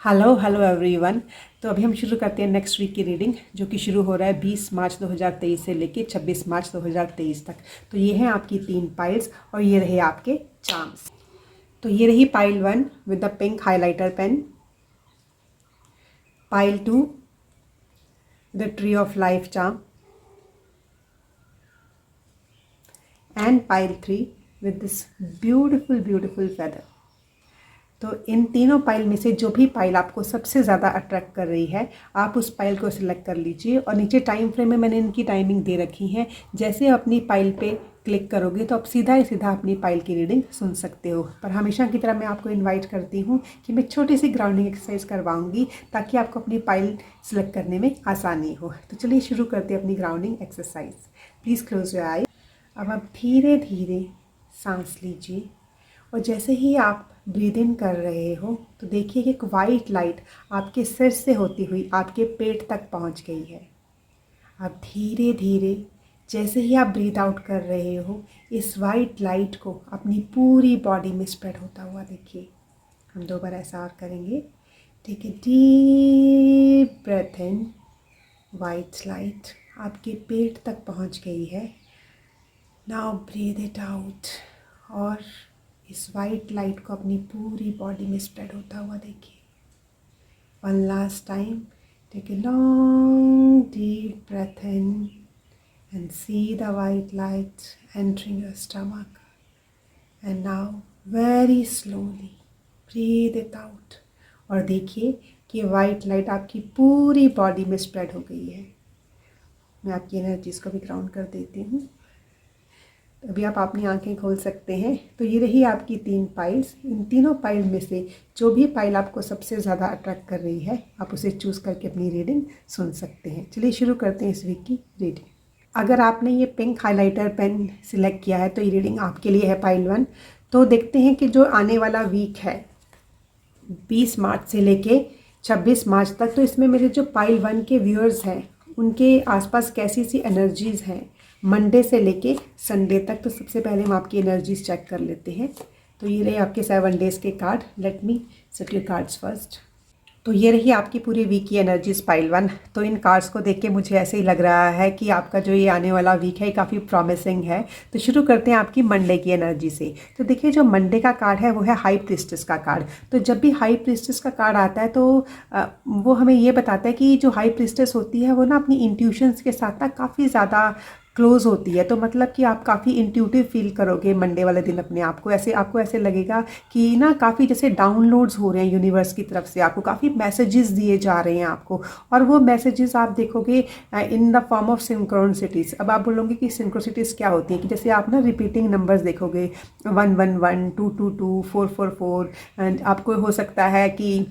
Hello hello everyone. तो अभी हम शुरू करते हैं नेक्स्ट वीक की रीडिंग, जो कि शुरू हो रहा है 20 मार्च 2023 से लेके 26 मार्च 2023 तक। तो ये हैं आपकी 3 पाइल्स और ये रहे आपके चार्म्स। तो ये रही pile 1 with the pink highlighter pen, pile 2 the tree of life charm and pile 3 with this beautiful beautiful feather. तो इन तीनों पाइल में से जो भी पाइल आपको सबसे ज़्यादा अट्रैक्ट कर रही है, आप उस पाइल को सिलेक्ट कर लीजिए। और नीचे टाइम फ्रेम में मैंने इनकी टाइमिंग दे रखी है। जैसे अपनी पाइल पे क्लिक करोगे तो आप सीधा ही सीधा अपनी पाइल की रीडिंग सुन सकते हो। पर हमेशा की तरह मैं आपको इनवाइट करती हूँ कि मैं छोटी सी ग्राउंडिंग एक्सरसाइज करवाऊँगी ताकि आपको अपनी पाइल सिलेक्ट करने में आसानी हो। तो चलिए शुरू करते हैं अपनी grounding exercise. Please close your eye. अब आप धीरे धीरे सांस लीजिए और जैसे ही आप ब्रीद इन कर रहे हो तो देखिए कि एक वाइट लाइट आपके सिर से होती हुई आपके पेट तक पहुंच गई है। अब धीरे धीरे जैसे ही आप ब्रीद आउट कर रहे हो, इस वाइट लाइट को अपनी पूरी बॉडी में स्प्रेड होता हुआ देखिए। हम 2 बार ऐसा और करेंगे। Take a deep breath in. White light आपके पेट तक पहुंच गई है। नाउ ब्रीद इट आउट और इस वाइट लाइट को अपनी पूरी बॉडी में स्प्रेड होता हुआ देखिए। One last time, take a long deep breath in and see the white light entering your stomach and now very slowly breathe it out और देखिए कि वाइट लाइट आपकी पूरी बॉडी में स्प्रेड हो गई है। मैं आपकी एनर्जीज को भी ग्राउंड कर देती हूँ। अभी आप अपनी आंखें खोल सकते हैं। तो ये रही आपकी 3 पाइल्स। इन तीनों पाइल में से जो भी पाइल आपको सबसे ज़्यादा अट्रैक्ट कर रही है, आप उसे चूज़ करके अपनी रीडिंग सुन सकते हैं। चलिए शुरू करते हैं इस वीक की रीडिंग। अगर आपने ये पिंक हाइलाइटर पेन सिलेक्ट किया है तो ये रीडिंग आपके लिए है पाइल 1। तो देखते हैं कि जो आने वाला वीक है 20 मार्च से लेके 26 मार्च तक, तो इसमें मेरे जो पाइल 1 के व्यूअर्स हैं उनके आसपास कैसी सी एनर्जीज़ हैं मंडे से लेके संडे तक। तो सबसे पहले हम आपकी एनर्जीज चेक कर लेते हैं। तो ये रहे आपके 7 डेज़ के card. Let me set your cards first. तो ये रही आपकी पूरी वीक की एनर्जीज पाइल 1। तो इन कार्ड्स को देख के मुझे ऐसे ही लग रहा है कि आपका जो ये आने वाला वीक है काफ़ी प्रॉमिसिंग है। तो शुरू करते हैं आपकी मंडे की एनर्जी से। तो देखिए जो मंडे का कार्ड है वो है हाई प्रीस्टेस का कार्ड। तो जब भी हाई प्रीस्टेस का कार्ड आता है तो वो हमें ये बताता है कि जो हाई प्रीस्टेस होती है वो ना अपनी इंट्यूशंस के साथ ना काफ़ी ज़्यादा क्लोज होती है। तो मतलब कि आप काफ़ी इंट्यूटिव फील करोगे मंडे वाले दिन अपने आप को। आपको ऐसे लगेगा कि ना काफ़ी जैसे डाउनलोड्स हो रहे हैं यूनिवर्स की तरफ से, आपको काफ़ी मैसेजेस दिए जा रहे हैं आपको। और वो मैसेजेस आप देखोगे in the form of synchronicities. अब आप बोलोगे कि सिंक्रोनिसिटीज़ क्या होती हैं, कि जैसे आप ना रिपीटिंग नंबर्स देखोगे 111 222 444। एंड आपको हो सकता है कि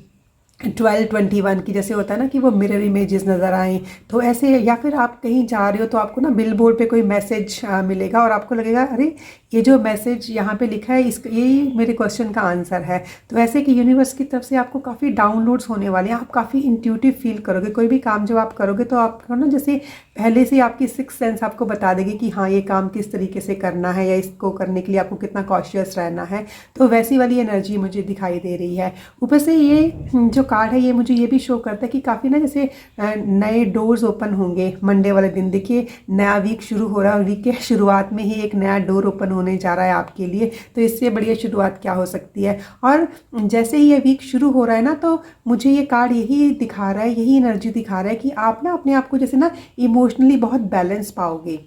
1221 की जैसे होता है ना कि वो मिरर इमेजेस नज़र आएँ। तो ऐसे, या फिर आप कहीं जा रहे हो तो आपको ना बिल बोर्ड पे कोई मैसेज मिलेगा और आपको लगेगा अरे ये जो मैसेज यहाँ पे लिखा है यही मेरे क्वेश्चन का आंसर है। तो ऐसे कि यूनिवर्स की तरफ से आपको काफ़ी डाउनलोड्स होने वाले हैं। आप काफ़ी इंट्यूटिव फील करोगे। कोई भी काम जब आप करोगे तो आपको ना जैसे पहले से आपकी सिक्स सेंस आपको बता देगी कि हाँ ये काम किस तरीके से करना है या इसको करने के लिए आपको कितना कॉशियस रहना है। तो वैसी वाली एनर्जी मुझे दिखाई दे रही है। ऊपर से ये जो कार्ड है ये मुझे ये भी शो करता है कि काफ़ी ना जैसे नए डोर्स ओपन होंगे मंडे वाले दिन। देखिए नया वीक शुरू हो रहा है और वीक के शुरुआत में ही एक नया डोर ओपन होने जा रहा है आपके लिए। तो इससे बढ़िया शुरुआत क्या हो सकती है। और जैसे ही ये वीक शुरू हो रहा है ना, तो मुझे ये कार्ड यही दिखा रहा है, यही एनर्जी दिखा रहा है कि आप ना अपने आप को जैसे ना इमोशनली बहुत बैलेंस पाओगे।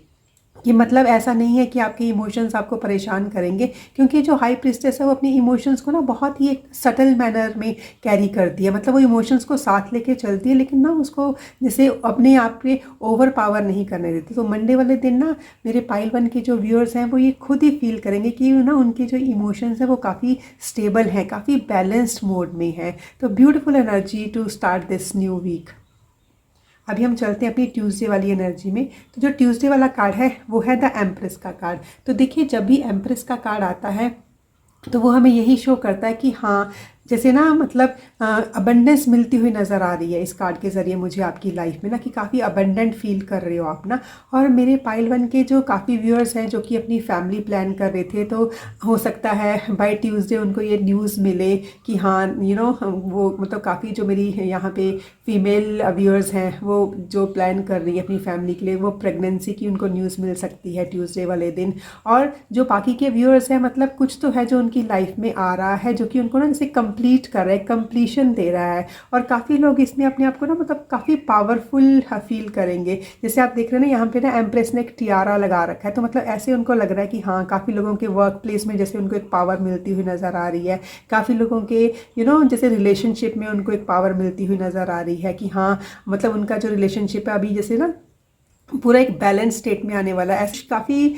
कि मतलब ऐसा नहीं है कि आपके इमोशंस आपको परेशान करेंगे, क्योंकि जो हाई प्रीस्टेस है वो अपनी इमोशंस को ना बहुत ही एक सटल मैनर में कैरी करती है। मतलब वो इमोशंस को साथ लेके चलती है, लेकिन ना उसको जैसे अपने आप पे ओवर पावर नहीं करने देती। तो मंडे वाले दिन ना मेरे पाइल 1 के जो व्यूअर्स हैं वो ये खुद ही फील करेंगे कि ना उनके जो इमोशंस हैं वो काफ़ी स्टेबल हैं, काफ़ी बैलेंस्ड मोड में हैं। तो beautiful energy to start this new week. अभी हम चलते हैं अपनी ट्यूसडे वाली एनर्जी में। तो जो ट्यूसडे वाला कार्ड है वो है द एम्प्रेस का कार्ड। तो देखिए जब भी एम्प्रेस का कार्ड आता है तो वो हमें यही शो करता है कि हाँ जैसे ना मतलब अबंडेंस मिलती हुई नज़र आ रही है इस कार्ड के ज़रिए मुझे आपकी लाइफ में ना, कि काफ़ी अबंडेंट फील कर रहे हो आप ना। और मेरे पाइल वन के जो काफ़ी व्यूअर्स हैं जो कि अपनी फैमिली प्लान कर रहे थे, तो हो सकता है बाय ट्यूसडे उनको ये न्यूज़ मिले कि हाँ वो मतलब काफ़ी जो मेरी यहाँ पे फीमेल व्यूअर्स हैं वो जो प्लान कर रही है अपनी फैमिली के लिए, वो प्रेगनेंसी की उनको न्यूज़ मिल सकती है ट्यूसडे वाले दिन। और जो बाकी के व्यूअर्स हैं मतलब कुछ तो है जो उनकी लाइफ में आ रहा है जो कि उनको ना जैसे कंप्लीट कर रहा है, कंप्लीशन दे रहा है। और काफ़ी लोग इसमें अपने आप को ना मतलब काफ़ी पावरफुल फील करेंगे। जैसे आप देख रहे हैं ना यहाँ पे ना एम्प्रेस ने एक टियारा लगा रखा है, तो मतलब ऐसे उनको लग रहा है कि हाँ काफ़ी लोगों के वर्क प्लेस में जैसे उनको एक पावर मिलती हुई नज़र आ रही है। काफ़ी लोगों के जैसे रिलेशनशिप में उनको एक पावर मिलती हुई नज़र आ रही है कि हाँ मतलब उनका जो रिलेशनशिप है अभी जैसे ना पूरा एक बैलेंस स्टेट में आने वाला है। ऐसी काफ़ी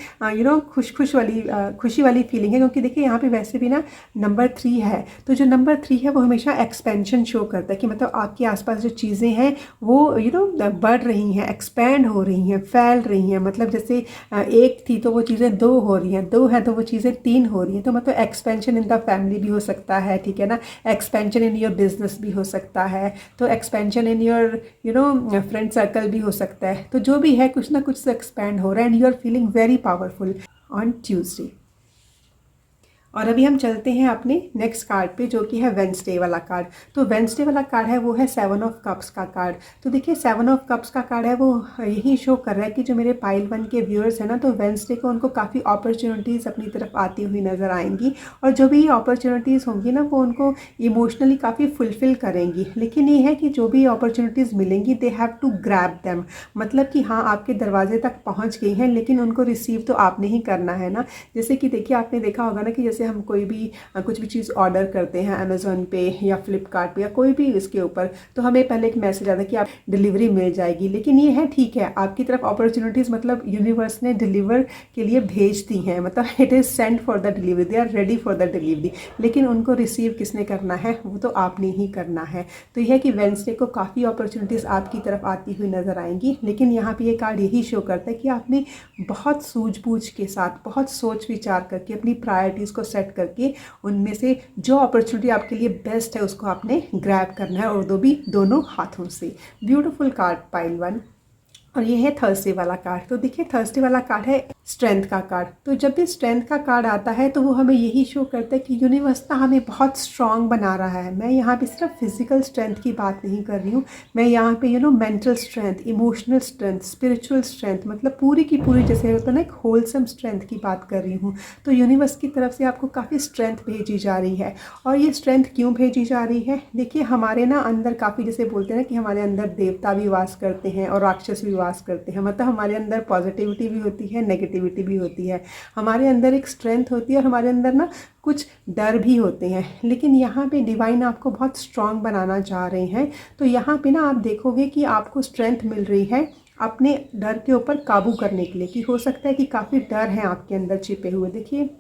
खुशी वाली फीलिंग है, क्योंकि देखिए यहाँ पे वैसे भी ना नंबर 3 है, तो जो नंबर 3 है वो हमेशा एक्सपेंशन शो करता है कि मतलब आपके आसपास जो चीज़ें हैं वो बढ़ रही हैं, एक्सपैंड हो रही हैं, फैल रही हैं। मतलब जैसे एक थी तो वो चीज़ें 2 हो रही हैं, 2 हैं तो वो चीज़ें 3 हो रही हैं। तो मतलब एक्सपेंशन इन द फैमिली भी हो सकता है, ठीक है ना, एक्सपेंशन इन योर बिजनेस भी हो सकता है, तो expansion in your friend circle भी हो सकता है। तो जो भी है कुछ ना कुछ से एक्सपैंड हो रहा है and you are feeling very powerful on Tuesday. और अभी हम चलते हैं अपने नेक्स्ट कार्ड पे जो कि है वेंसडे वाला कार्ड। तो वेंसडे वाला कार्ड है वो है 7 ऑफ कप्स का कार्ड। तो देखिए 7 ऑफ कप्स का कार्ड है वो यही शो कर रहा है कि जो मेरे पाइल वन के व्यूअर्स हैं ना, तो वेंसडे को उनको काफ़ी अपॉर्चुनिटीज़ अपनी तरफ आती हुई नज़र आएंगी। और जो भी अपॉर्चुनिटीज़ होंगी ना वो उनको इमोशनली काफ़ी फुलफ़िल करेंगी। लेकिन ये है कि जो भी अपॉर्चुनिटीज़ मिलेंगी they have to grab them, मतलब कि हाँ आपके दरवाजे तक पहुँच गई हैं लेकिन उनको रिसीव तो आपने ही करना है ना। जैसे कि देखिए आपने देखा होगा ना कि जैसे हम कोई भी कुछ भी चीज़ ऑर्डर करते हैं अमेज़ॉन पे या फ्लिपकार्ट पे या कोई भी इसके ऊपर, तो हमें पहले एक मैसेज आता है कि आप डिलीवरी मिल जाएगी। लेकिन ये है ठीक है आपकी तरफ अपॉर्चुनिटीज़ मतलब यूनिवर्स ने डिलीवर के लिए भेज दी हैं, मतलब it is sent for the delivery, they are ready for the delivery. लेकिन उनको रिसीव किसने करना है, वो तो आपने ही करना है। तो यह है कि वेंसडे को काफ़ी अपॉर्चुनिटीज़ आपकी तरफ आती हुई नज़र आएंगी। लेकिन यहाँ पे ये कार्ड यही शो करता है कि आपने बहुत सूझबूझ के साथ, बहुत सोच विचार करके अपनी प्रायोरिटीज़ को सेट करके उनमें से जो अपॉर्चुनिटी आपके लिए बेस्ट है उसको आपने ग्रैब करना है, और दोनों हाथों से। Beautiful card pile one. और ये है थर्सडे वाला कार्ड। तो देखिए थर्सडे वाला कार्ड है स्ट्रेंथ का कार्ड। तो जब भी स्ट्रेंथ का कार्ड आता है तो वो हमें यही शो करता है कि यूनिवर्स ना हमें बहुत स्ट्रांग बना रहा है। मैं यहाँ पे सिर्फ फिजिकल स्ट्रेंथ की बात नहीं कर रही हूँ, मैं यहाँ पे mental strength, emotional strength, spiritual strength, मतलब पूरी की पूरी जैसे होता है ना एक होलसम स्ट्रेंथ की बात कर रही हूँ। तो यूनिवर्स की तरफ से आपको काफ़ी स्ट्रेंथ भेजी जा रही है। और ये स्ट्रेंथ क्यों भेजी जा रही है, देखिए हमारे ना अंदर काफ़ी जैसे बोलते हैं ना कि हमारे अंदर देवता भी वास करते हैं और राक्षस भी वास करते हैं। मतलब हमारे अंदर पॉजिटिविटी भी होती है, नेगेटिविटी भी होती है, हमारे अंदर एक स्ट्रेंथ होती है और हमारे अंदर ना कुछ डर भी होते हैं। लेकिन यहाँ पे डिवाइन आपको बहुत स्ट्रांग बनाना चाह रहे हैं। तो यहाँ पे ना आप देखोगे कि आपको स्ट्रेंथ मिल रही है अपने डर के ऊपर काबू करने के लिए, कि हो सकता है कि काफ़ी डर हैं आपके अंदर छिपे हुए। देखिए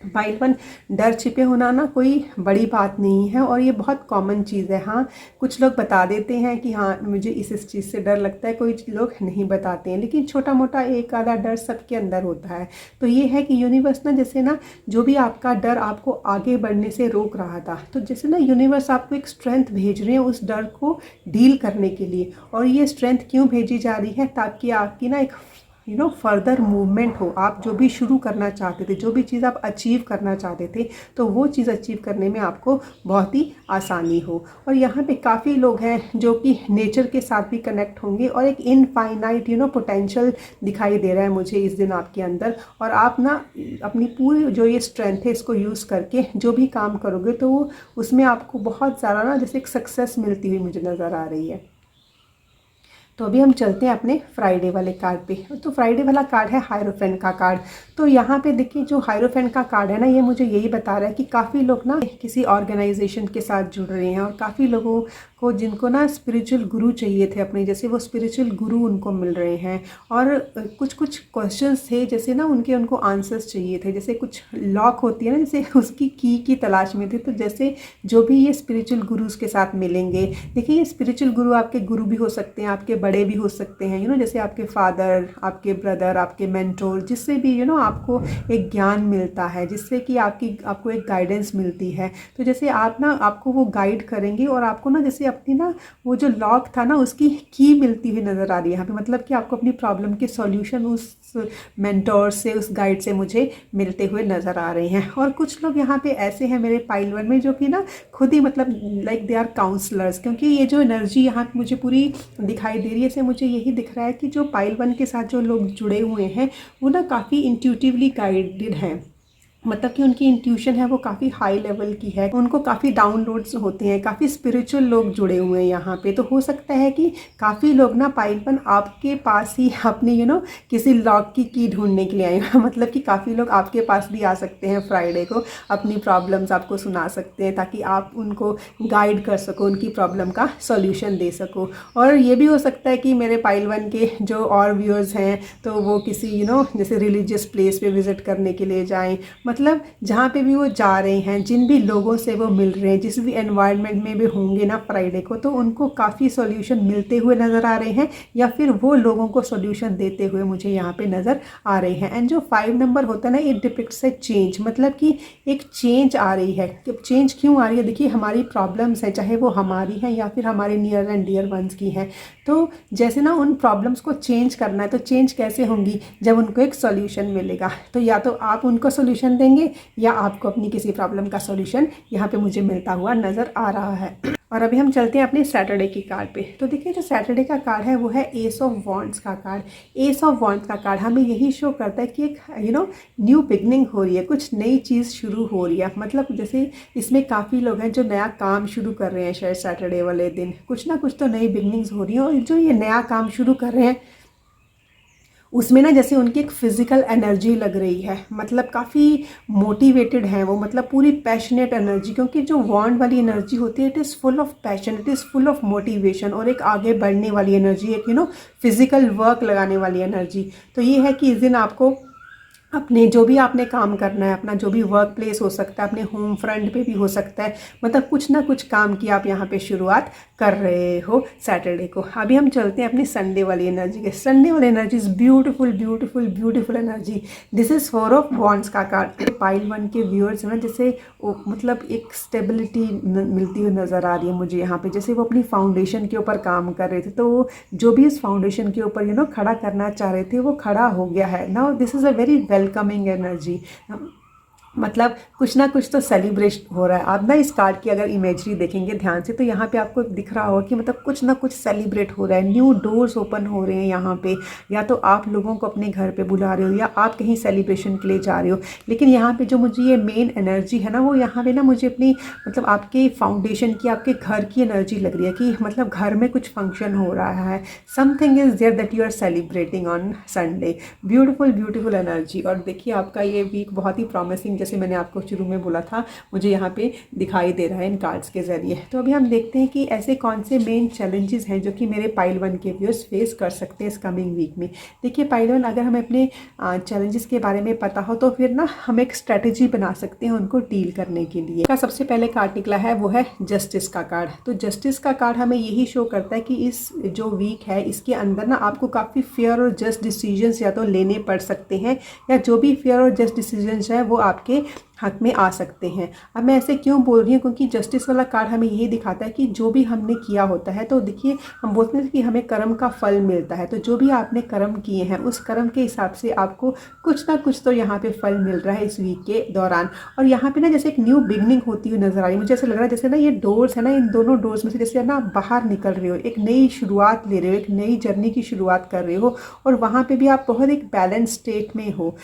पाइल वन, डर छिपे होना ना कोई बड़ी बात नहीं है और ये बहुत कॉमन चीज़ है। हाँ कुछ लोग बता देते हैं कि हाँ मुझे इस चीज़ से डर लगता है, कोई लोग नहीं बताते हैं, लेकिन छोटा मोटा एक आधा डर सबके अंदर होता है। तो ये है कि यूनिवर्स ना जैसे ना जो भी आपका डर आपको आगे बढ़ने से रोक रहा था, तो जैसे ना यूनिवर्स आपको एक स्ट्रेंथ भेज रहे हैं उस डर को डील करने के लिए। और ये स्ट्रेंथ क्यों भेजी जा रही है, ताकि आपकी ना एक फर्दर मूवमेंट हो। आप जो भी शुरू करना चाहते थे, जो भी चीज़ आप अचीव करना चाहते थे, तो वो चीज़ अचीव करने में आपको बहुत ही आसानी हो। और यहाँ पे काफ़ी लोग हैं जो कि नेचर के साथ भी कनेक्ट होंगे और एक इनफाइनाइट पोटेंशियल दिखाई दे रहा है मुझे इस दिन आपके अंदर। और आप ना अपनी पूरी जो ये स्ट्रेंथ है इसको यूज़ करके जो भी काम करोगे तो वो उसमें आपको बहुत ज़्यादा ना जैसे एक सक्सेस मिलती हुई मुझे नज़र आ रही है। तो अभी हम चलते हैं अपने फ्राइडे वाले कार्ड पे। तो फ्राइडे वाला कार्ड है हायरोफेंट का कार्ड। तो यहाँ पे देखिए जो हायरोफेंट का कार्ड है ना, ये मुझे यही बता रहा है कि काफ़ी लोग ना किसी ऑर्गेनाइजेशन के साथ जुड़ रहे हैं और काफ़ी लोगों को जिनको ना स्पिरिचुअल गुरु चाहिए थे अपने, जैसे वो स्पिरिचुअल गुरु उनको मिल रहे हैं। और कुछ कुछ क्वेश्चंस थे जैसे ना उनको आंसर्स चाहिए थे, जैसे कुछ लॉक होती है ना जैसे उसकी की तलाश में थे। तो जैसे जो भी ये स्पिरिचुअल गुरुज के साथ मिलेंगे, देखिए ये स्पिरिचुअल गुरु आपके गुरु भी हो सकते हैं, आपके बड़े भी हो सकते हैं, जैसे आपके फादर, आपके ब्रदर, आपके मेंटोर, जिससे भी आपको एक ज्ञान मिलता है, जिससे कि आपको एक गाइडेंस मिलती है। तो जैसे आपको वो गाइड करेंगे और आपको जैसे अपनी वो जो लॉक था उसकी की मिलती हुई नज़र आ रही है यहाँ पे। मतलब कि आपको अपनी प्रॉब्लम के सॉल्यूशन उस मेंटोर से, उस गाइड से मुझे मिलते हुए नज़र आ रहे हैं। और कुछ लोग यहाँ पे ऐसे हैं मेरे पाइल 1 में जो कि खुद ही मतलब लाइक दे आर काउंसलर्स, क्योंकि ये जो एनर्जी यहाँ पे मुझे पूरी दिखाई दे रही है, इससे मुझे यही दिख रहा है कि जो पाइल 1 के साथ जो लोग जुड़े हुए हैं वो काफ़ी इंट्यूटिवली गाइडेड हैं। मतलब कि उनकी इंट्यूशन है वो काफ़ी हाई लेवल की है, उनको काफ़ी डाउनलोड्स होते हैं, काफ़ी स्पिरिचुअल लोग जुड़े हुए हैं यहाँ पे। तो हो सकता है कि काफ़ी लोग पाइल 1 आपके पास ही अपने किसी लॉक की ढूंढने के लिए आए हैं। मतलब कि काफ़ी लोग आपके पास भी आ सकते हैं फ्राइडे को, अपनी प्रॉब्लम्स आपको सुना सकते हैं ताकि आप उनको गाइड कर सको, उनकी प्रॉब्लम का सॉल्यूशन दे सको। और ये भी हो सकता है कि मेरे पाइल 1 के जो और व्यूअर्स हैं तो वो किसी जैसे रिलीजियस प्लेस पे विज़िट करने के लिए जाएँ। मतलब जहाँ पे भी वो जा रहे हैं, जिन भी लोगों से वो मिल रहे हैं, जिस भी एनवायरनमेंट में भी होंगे फ्राइडे को, तो उनको काफ़ी सॉल्यूशन मिलते हुए नज़र आ रहे हैं या फिर वो लोगों को सॉल्यूशन देते हुए मुझे यहाँ पे नज़र आ रहे हैं। एंड जो 5 नंबर होता है इट डिपिक्ट्स ए चेंज, मतलब कि एक चेंज आ रही है। चेंज क्यों आ रही है? देखिए, हमारी प्रॉब्लम्स है, चाहे वो हमारी हैं या फिर हमारे नियर एंड डियर वंस की हैं, तो जैसे उन प्रॉब्लम्स को चेंज करना है, तो चेंज कैसे होंगी? जब उनको एक सॉल्यूशन मिलेगा। तो या तो आप उनको सॉल्यूशन देंगे या आपको अपनी किसी प्रॉब्लम का सॉल्यूशन यहाँ पे मुझे मिलता हुआ नज़र आ रहा है। और अभी हम चलते हैं अपने सैटरडे की कार्ड पे। तो देखिए, जो सैटरडे का कार्ड है वो है एस ऑफ वॉन्ड्स का कार्ड। एस ऑफ वॉन्ड्स का कार्ड हमें यही शो करता है कि एक न्यू बिगनिंग हो रही है, कुछ नई चीज़ शुरू हो रही है। मतलब जैसे इसमें काफ़ी लोग हैं जो नया काम शुरू कर रहे हैं, शायद सैटरडे वाले दिन कुछ ना कुछ तो नई बिगनिंग्स हो रही हैं। और जो ये नया काम शुरू कर रहे हैं उसमें जैसे उनकी एक फिज़िकल एनर्जी लग रही है, मतलब काफ़ी मोटिवेटेड है वो, मतलब पूरी पैशनेट एनर्जी, क्योंकि जो वॉन्ड वाली एनर्जी होती है it is full of passion, it is full of motivation और एक आगे बढ़ने वाली एनर्जी, एक फिज़िकल वर्क लगाने वाली एनर्जी। तो ये है कि इस दिन आपको अपने जो भी आपने काम करना है, अपना जो भी वर्क प्लेस हो सकता है, अपने होम फ्रंट पे भी हो सकता है, मतलब कुछ ना कुछ काम की आप यहाँ पे शुरुआत कर रहे हो सैटरडे को। अभी हम चलते हैं अपनी संडे वाली एनर्जी के। संडे वाली energy is beautiful beautiful beautiful energy. This is 4 of wands का कार्ड। पाइल 1 के व्यूअर्स हैं जैसे मतलब एक स्टेबिलिटी मिलती हुई नज़र आ रही है मुझे यहाँ पे, जैसे वो अपनी फाउंडेशन के ऊपर काम कर रहे थे, तो जो भी इस फाउंडेशन के ऊपर खड़ा करना चाह रहे थे वो खड़ा हो गया है। Now this is a very welcoming energy, मतलब कुछ ना कुछ तो सेलिब्रेशन हो रहा है। आप इस कार्ड की अगर इमेजरी देखेंगे ध्यान से तो यहाँ पे आपको दिख रहा होगा कि मतलब कुछ ना कुछ सेलिब्रेट हो रहा है, न्यू डोर्स ओपन हो रहे हैं यहाँ पे, या तो आप लोगों को अपने घर पे बुला रहे हो या आप कहीं सेलिब्रेशन के लिए जा रहे हो। लेकिन यहाँ पे जो मुझे ये मेन एनर्जी है वो यहाँ पे मुझे अपनी मतलब आपके फाउंडेशन की, आपके घर की एनर्जी लग रही है कि मतलब घर में कुछ फंक्शन हो रहा है, something is there that you are celebrating on Sunday. Beautiful beautiful energy. और देखिए, आपका ये वीक बहुत ही प्रॉमिसिंग, जैसे मैंने आपको शुरू में बोला था, मुझे यहाँ पे दिखाई दे रहा है इन कार्ड्स के ज़रिए। तो अभी हम देखते हैं कि ऐसे कौन से मेन चैलेंजेस हैं जो कि मेरे पाइल 1 के व्यूअर्स फेस कर सकते हैं इस कमिंग वीक में। देखिए पाइल 1, अगर हमें अपने चैलेंजेस के बारे में पता हो तो फिर हम एक स्ट्रैटेजी बना सकते हैं उनको डील करने के लिए। का सबसे पहले कार्ड निकला है वो है जस्टिस का कार्ड। तो जस्टिस का कार्ड हमें यही शो करता है कि इस जो वीक है इसके अंदर आपको काफ़ी फेयर और जस्ट डिसीजंस या तो लेने पड़ सकते हैं, या जो भी फेयर और जस्ट डिसीजंस हैं वो आपके हक में आ सकते हैं। अब मैं ऐसे क्यों बोल रही हूँ, क्योंकि जस्टिस वाला कार्ड हमें यही दिखाता है कि जो भी हमने किया होता है, तो देखिए हम बोलते हैं कि हमें कर्म का फल मिलता है, तो जो भी आपने कर्म किए हैं उस कर्म के हिसाब से आपको कुछ ना कुछ तो यहाँ पे फल मिल रहा है इस वीक के दौरान। और यहाँ पे जैसे एक न्यू बिगनिंग होती हुई नजर आ रही है। मुझे ऐसा लग रहा है जैसे ये डोर्स है इन दोनों डोर्स में से जैसे आप बाहर निकल रहे हो, एक नई शुरुआत ले रहे हो, एक नई जर्नी की शुरुआत कर रहे हो, और वहाँ पे भी आप बहुत एक बैलेंस स्टेट में हो।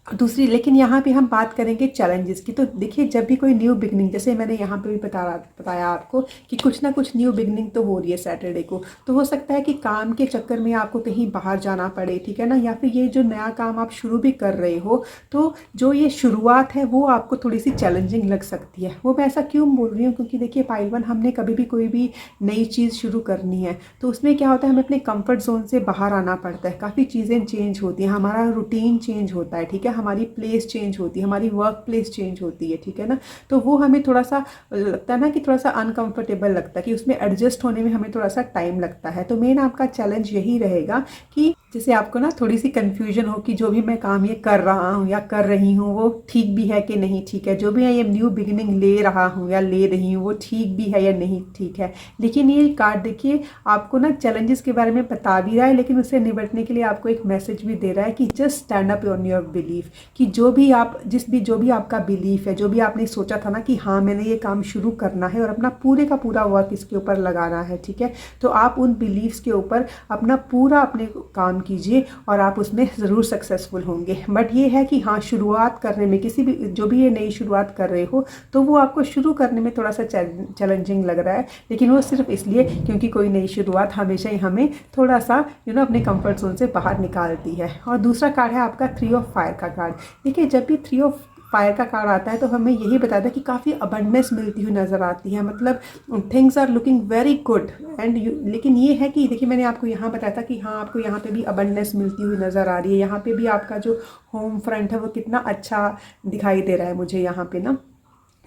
दूसरी, लेकिन यहाँ पे हम बात करेंगे चैलेंजेस की। तो देखिए, जब भी कोई न्यू बिगनिंग, जैसे मैंने यहाँ पे भी बताया आपको कि कुछ ना कुछ न्यू बिगनिंग तो हो रही है सैटरडे को, तो हो सकता है कि काम के चक्कर में आपको कहीं बाहर जाना पड़े, ठीक है ना, या फिर ये जो नया काम आप शुरू भी कर रहे हो, तो जो ये शुरुआत है वो आपको थोड़ी सी चैलेंजिंग लग सकती है। वो मैं ऐसा क्यों बोल रही हूँ, क्योंकि देखिए पाइल 1, हमने कभी भी कोई भी नई चीज़ शुरू करनी है तो उसमें क्या होता है, हमें अपने कंफर्ट जोन से बाहर आना पड़ता है, काफ़ी चीज़ें चेंज होती हैं, हमारा रूटीन चेंज होता है, ठीक है, हमारी प्लेस चेंज होती है, हमारी वर्क प्लेस चेंज होती है, ठीक है ना। तो वो हमें थोड़ा सा लगता है ना कि थोड़ा सा अनकंफर्टेबल लगता है, कि उसमें एडजस्ट होने में हमें थोड़ा सा टाइम लगता है। तो मेन आपका चैलेंज यही रहेगा कि जैसे आपको ना थोड़ी सी कन्फ्यूजन हो कि जो भी मैं काम ये कर रहा हूँ या कर रही हूँ वो ठीक भी है कि नहीं ठीक है, जो भी है ये न्यू बिगिनिंग ले रहा हूँ या ले रही हूँ वो ठीक भी है या नहीं ठीक है। लेकिन ये कार्ड देखिए आपको ना चैलेंजेस के बारे में बता भी रहा है, लेकिन उससे निपटने के लिए आपको एक मैसेज भी दे रहा है कि just stand up on your belief, कि जो भी आपका बिलीफ है, जो भी आपने सोचा था ना कि हाँ मैंने ये काम शुरू करना है और अपना पूरे का पूरा वर्क इसके ऊपर लगाना है, ठीक है। तो आप उन बिलीव्स के ऊपर अपना पूरा अपने काम कीजिए और आप उसमें ज़रूर सक्सेसफुल होंगे। बट ये है कि हाँ शुरुआत करने में किसी भी जो भी ये नई शुरुआत कर रहे हो तो वो आपको शुरू करने में थोड़ा सा चैलेंजिंग लग रहा है, लेकिन वो सिर्फ इसलिए क्योंकि कोई नई शुरुआत हमेशा ही हमें थोड़ा सा अपने कंफर्ट जोन से बाहर निकालती है। और दूसरा कार्ड है आपका 3 ऑफ फायर का कार्ड। देखिए जब भी 3 ऑफ फायर का कार्ड आता है तो हमें यही बताता है कि काफ़ी अबंडेंस मिलती हुई नज़र आती है, मतलब things are looking very good and लेकिन ये है कि देखिए मैंने आपको यहाँ बताया था कि हाँ आपको यहाँ पे भी अबंडेंस मिलती हुई नज़र आ रही है। यहाँ पे भी आपका जो होम फ्रंट है वो कितना अच्छा दिखाई दे रहा है मुझे, यहाँ पे ना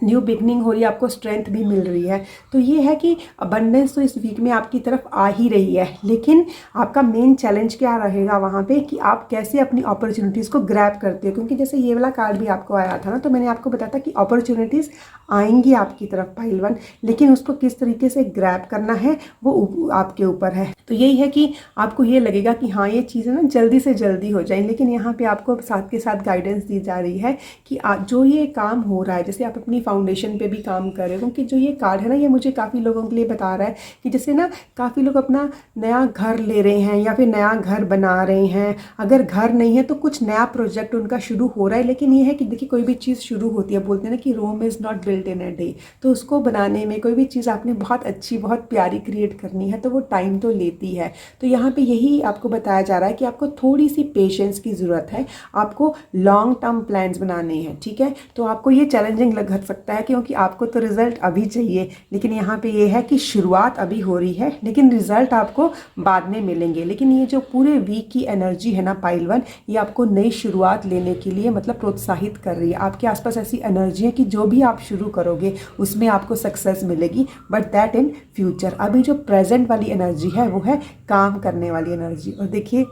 न्यू बिगनिंग हो रही है, आपको स्ट्रेंथ भी मिल रही है। तो ये है कि अबंडेंस तो इस वीक में आपकी तरफ आ ही रही है, लेकिन आपका मेन चैलेंज क्या रहेगा वहाँ पे कि आप कैसे अपनी अपॉर्चुनिटीज़ को ग्रैब करते हो। क्योंकि जैसे ये वाला कार्ड भी आपको आया था ना, तो मैंने आपको बताया था कि अपॉर्चुनिटीज़ आएंगी आपकी तरफ पाइल 1, लेकिन उसको किस तरीके से ग्रैब करना है वो आपके ऊपर है। तो यही है कि आपको ये लगेगा कि हाँ ये चीज़ें ना जल्दी से जल्दी हो जाएंगी, लेकिन यहाँ पे आपको साथ के साथ गाइडेंस दी जा रही है कि जो ये काम हो रहा है, जैसे आप अपनी फाउंडेशन पे भी काम कर रहे हो, क्योंकि जो ये कार्ड है ना ये मुझे काफ़ी लोगों के लिए बता रहा है कि जैसे ना काफ़ी लोग अपना नया घर ले रहे हैं या फिर नया घर बना रहे हैं। अगर घर नहीं है तो कुछ नया प्रोजेक्ट उनका शुरू हो रहा है, लेकिन ये है कि देखिए कोई भी चीज़ शुरू होती है, बोलते हैं ना कि Rome is not built in a day, तो उसको बनाने में कोई भी चीज़ आपने बहुत अच्छी बहुत प्यारी क्रिएट करनी है तो वो टाइम तो लेती है। तो यहाँ पे यही आपको बताया जा रहा है कि आपको थोड़ी सी पेशेंस की ज़रूरत है, आपको लॉन्ग टर्म प्लान्स बनाने हैं, ठीक है। तो आपको ये चैलेंजिंग लग सकता है क्योंकि आपको तो रिजल्ट अभी चाहिए, लेकिन यहाँ पे ये है कि शुरुआत अभी हो रही है लेकिन रिजल्ट आपको बाद में मिलेंगे। लेकिन ये जो पूरे वीक की एनर्जी है ना पाइल 1, ये आपको नई शुरुआत लेने के लिए मतलब प्रोत्साहित कर रही है। आपके आसपास ऐसी एनर्जी है कि जो भी आप शुरू करोगे उसमें आपको सक्सेस मिलेगी, बट दैट इन फ्यूचर। अभी जो प्रेजेंट वाली एनर्जी है वो है काम करने वाली एनर्जी। और देखिए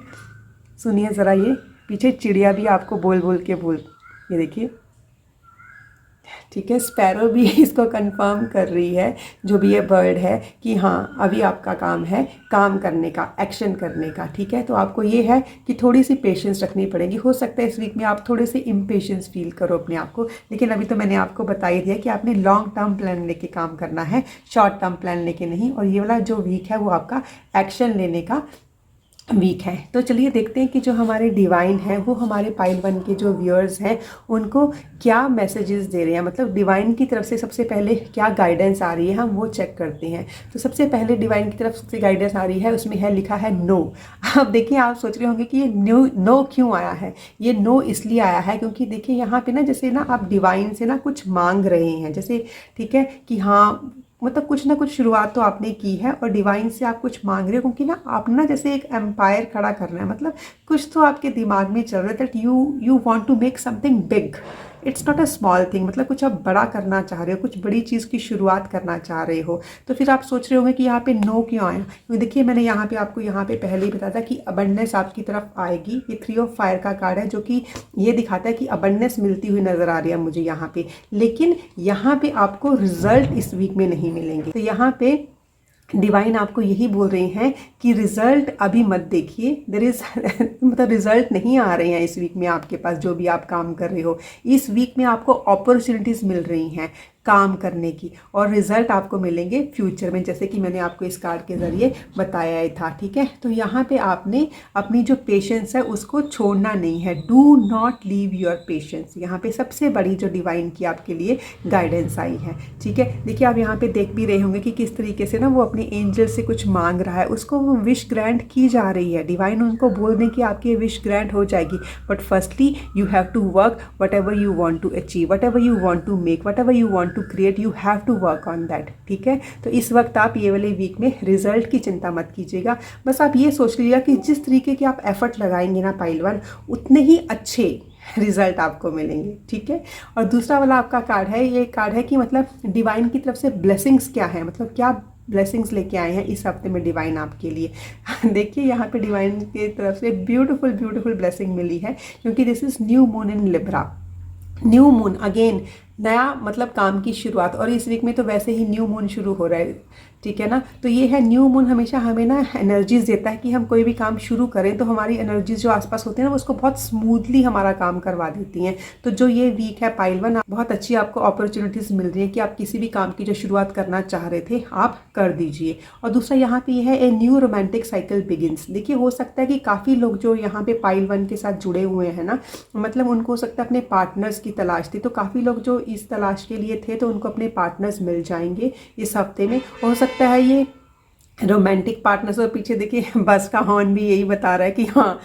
सुनिए ज़रा, ये पीछे चिड़िया भी आपको बोल बोल के ये देखिए, ठीक है, स्पैरो भी इसको कंफर्म कर रही है, जो भी ये बर्ड है, कि हाँ अभी आपका काम है काम करने का, एक्शन करने का, ठीक है। तो आपको ये है कि थोड़ी सी पेशेंस रखनी पड़ेगी। हो सकता है इस वीक में आप थोड़े से इम्पेशेंस फील करो अपने आप को, लेकिन अभी तो मैंने आपको बता ही दिया कि आपने लॉन्ग टर्म प्लान लेके काम करना है, शॉर्ट टर्म प्लान लेके नहीं। और ये वाला जो वीक है वो आपका एक्शन लेने का वीक है। तो चलिए देखते हैं कि जो हमारे डिवाइन है वो हमारे पाइल 1 के जो व्यूअर्स हैं उनको क्या मैसेजेस दे रहे हैं, मतलब डिवाइन की तरफ से सबसे पहले क्या गाइडेंस आ रही है हम वो चेक करते हैं। तो सबसे पहले डिवाइन की तरफ से गाइडेंस आ रही है, उसमें है लिखा है नो। अब देखिए आप सोच रहे होंगे कि ये नो क्यों आया है। ये नो इसलिए आया है क्योंकि देखिए यहाँ पे ना जैसे ना आप डिवाइन से ना कुछ मांग रहे हैं, जैसे ठीक है कि हाँ मतलब कुछ ना कुछ शुरुआत तो आपने की है और डिवाइन से आप कुछ मांग रहे हो, क्योंकि ना आप ना जैसे एक एम्पायर खड़ा करना है, मतलब कुछ तो आपके दिमाग में चल रहा है that you want to make something big, it's not a small thing, मतलब कुछ आप बड़ा करना चाह रहे हो, कुछ बड़ी चीज़ की शुरुआत करना चाह रहे हो। तो फिर आप सोच रहे होंगे कि यहाँ पे नो क्यों आया, क्योंकि देखिए मैंने यहाँ पे आपको यहाँ पे पहले ही बताया था कि अबंडेंस आपकी तरफ आएगी। ये 3 ऑफ फायर का कार्ड है जो कि ये दिखाता है कि अबंडेंस मिलती हुई नजर आ रही है मुझे यहाँ पे, लेकिन यहाँ पे आपको रिजल्ट इस वीक में नहीं मिलेंगे। तो यहाँ पे डिवाइन आपको यही बोल रहे हैं कि रिजल्ट अभी मत देखिए, देयर इज मतलब रिजल्ट नहीं आ रहे हैं इस वीक में आपके पास, जो भी आप काम कर रहे हो। इस वीक में आपको अपॉर्चुनिटीज़ मिल रही हैं काम करने की और रिजल्ट आपको मिलेंगे फ्यूचर में, जैसे कि मैंने आपको इस कार्ड के ज़रिए बताया ही था, ठीक है। तो यहाँ पे आपने अपनी जो पेशेंस है उसको छोड़ना नहीं है, do not leave your patience. यहाँ पे सबसे बड़ी जो डिवाइन की आपके लिए गाइडेंस आई है, ठीक है। देखिए आप यहाँ पे देख भी रहे होंगे कि किस तरीके से ना वो अपने एंजल से कुछ मांग रहा है, उसको वो विश ग्रांट की जा रही है। डिवाइन उनको बोल दें कि आपकी विश ग्रांट हो जाएगी, but firstly you have to work whatever you want to achieve, whatever you want to make, whatever you want to create, you have to work on that, ठीक है। तो इस वक्त आप ये वाले वीक में result की चिंता मत कीजिएगा, बस आप ये सोच लीजिएगा कि जिस तरीके के आप एफर्ट लगाएंगे ना पाइल 1, उतने ही अच्छे रिजल्ट आपको मिलेंगे, ठीक है। और दूसरा वाला आपका कार्ड है, ये कार्ड है कि मतलब डिवाइन की तरफ से ब्लेसिंग्स क्या है, मतलब क्या ब्लेसिंग्स लेके आए हैं इस हफ्ते में डिवाइन आपके लिए। देखिए यहाँ पे डिवाइन की तरफ से ब्यूटीफुल ब्यूटीफुल ब्लेसिंग मिली है, क्योंकि this is new moon in Libra. New moon again, नया मतलब काम की शुरुआत, और इस वीक में तो वैसे ही न्यू मून शुरू हो रहा है, ठीक है ना। तो ये है न्यू मून हमेशा हमें ना एनर्जीज देता है कि हम कोई भी काम शुरू करें तो हमारी एनर्जीज जो आसपास होती है ना, उसको बहुत स्मूथली हमारा काम करवा देती हैं। तो जो ये वीक है पाइल वन, बहुत अच्छी आपको अपॉर्चुनिटीज़ मिल रही है कि आप किसी भी काम की जो शुरुआत करना चाह रहे थे आप कर दीजिए। और दूसरा यहाँ पे ये है a new romantic cycle begins. देखिए हो सकता है कि काफ़ी लोग जो यहाँ पे पाइल वन के साथ जुड़े हुए हैं ना, मतलब उनको हो सकता है अपने पार्टनर्स की तलाश थी, तो काफ़ी लोग जो इस तलाश के लिए थे तो उनको अपने पार्टनर्स मिल जाएंगे इस हफ्ते में। हो सकता है ये रोमांटिक पार्टनर्स, और पीछे देखिए बस का हॉर्न भी यही बता रहा है कि हाँ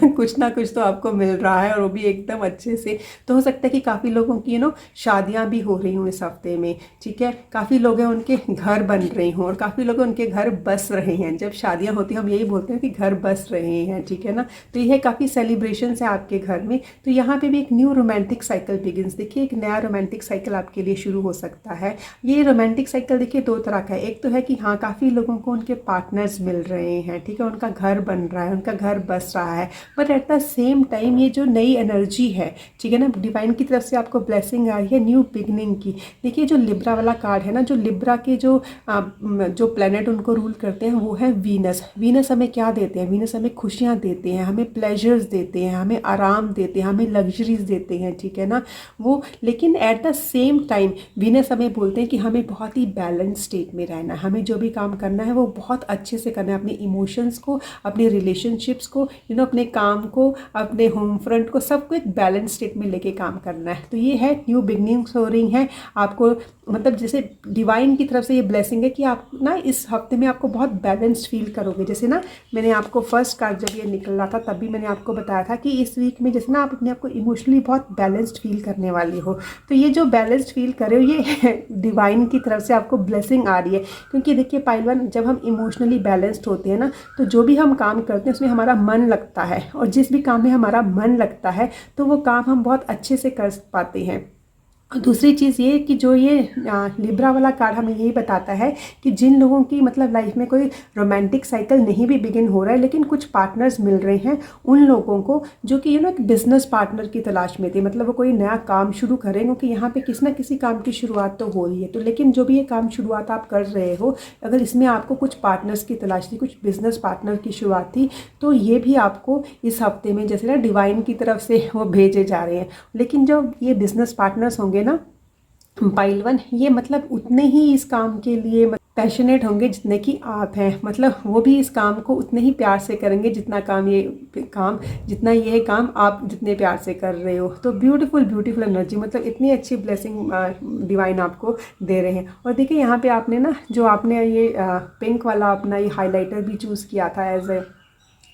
कुछ ना कुछ तो आपको मिल रहा है, और वो भी एकदम अच्छे से। तो हो सकता है कि काफ़ी लोगों की शादियां भी हो रही हों इस हफ्ते में, ठीक है। काफ़ी लोग हैं उनके घर बन रहे हों, और काफ़ी लोग उनके घर बस रहे हैं। जब शादियां होती हैं हम यही बोलते हैं कि घर बस रहे हैं, ठीक है ना। तो यह काफ़ी सेलिब्रेशन है आपके घर में। तो यहाँ पे भी एक न्यू रोमांटिक साइकिल बिगिंस। देखिए एक नया रोमांटिक साइकिल आपके लिए शुरू हो सकता है। ये रोमांटिक साइकिल देखिए दो तरह का है। एक तो है कि हाँ काफ़ी लोगों को उनके पार्टनर्स मिल रहे हैं, ठीक है, उनका घर बन रहा है, उनका घर बस रहा है, but at the same time ये जो नई एनर्जी है, ठीक है ना, डिवाइन की तरफ से आपको ब्लेसिंग आ रही है न्यू बिगनिंग की। देखिए जो लिब्रा वाला कार्ड है ना, जो लिब्रा के जो प्लैनेट उनको रूल करते हैं वो है वीनस। वीनस हमें क्या देते हैं? वीनस हमें खुशियाँ देते हैं, हमें प्लेजर्स देते हैं, हमें आराम देते हैं, हमें लग्जरीज देते हैं, ठीक है ना वो। लेकिन eight the same time Venus हमें बोलते हैं कि हमें बहुत ही बैलेंस स्टेट में रहना है, हमें जो भी काम करना है वो बहुत अच्छे से करना है, अपने इमोशंस को, अपने रिलेशनशिप्स को, अपने काम को, अपने होम फ्रंट को, सबको एक बैलेंस स्टेट में लेके काम करना है। तो ये है न्यू बिगनिंग्स हो रही हैं आपको, मतलब जैसे डिवाइन की तरफ से ये ब्लेसिंग है कि आप ना इस हफ्ते में आपको बहुत बैलेंस्ड फील करोगे। जैसे ना मैंने आपको फर्स्ट कार्ड जब ये निकल रहा था तब भी मैंने आपको बताया था कि इस वीक में जैसे ना आप अपने आप को इमोशनली बहुत बैलेंस्ड फील करने वाली हो। तो ये जो बैलेंस्ड फील कर रहे हो ये डिवाइन की तरफ से आपको ब्लेसिंग आ रही है। क्योंकि देखिए पाइल वन, जब हम इमोशनली बैलेंस्ड होते हैं ना तो जो भी हम काम करते हैं उसमें हमारा मन लगता है, और जिस भी काम में हमारा मन लगता है तो वो काम हम बहुत अच्छे से कर पाते हैं। दूसरी चीज़ ये कि जो ये लिब्रा वाला कार्ड हमें यही बताता है कि जिन लोगों की मतलब लाइफ में कोई रोमांटिक साइकिल नहीं भी बिगिन हो रहा है लेकिन कुछ पार्टनर्स मिल रहे हैं, उन लोगों को जो कि एक बिजनेस पार्टनर की तलाश में थे, मतलब वो कोई नया काम शुरू करें, क्योंकि यहाँ पे किसी ना किसी काम की शुरुआत तो हो रही है। तो लेकिन जो भी ये काम शुरुआत आप कर रहे हो, अगर इसमें आपको कुछ पार्टनर्स की तलाश थी, कुछ बिजनेस पार्टनर की शुरुआत थी, तो ये भी आपको इस हफ्ते में जैसे ना डिवाइन की तरफ से वो भेजे जा रहे हैं। लेकिन जो ये बिजनेस पार्टनर्स होंगे ना पाइल वन, ये मतलब उतने ही इस काम के लिए पैशनेट होंगे जितने कि आप हैं, मतलब वो भी इस काम को उतने ही प्यार से करेंगे जितना ये काम आप जितने प्यार से कर रहे हो। तो ब्यूटीफुल ब्यूटीफुल एनर्जी, मतलब इतनी अच्छी ब्लेसिंग डिवाइन आपको दे रहे हैं। और देखिए यहाँ पे आपने ना जो आपने ये पिंक वाला अपना ये हाइलाइटर भी चूज़ किया था एज ए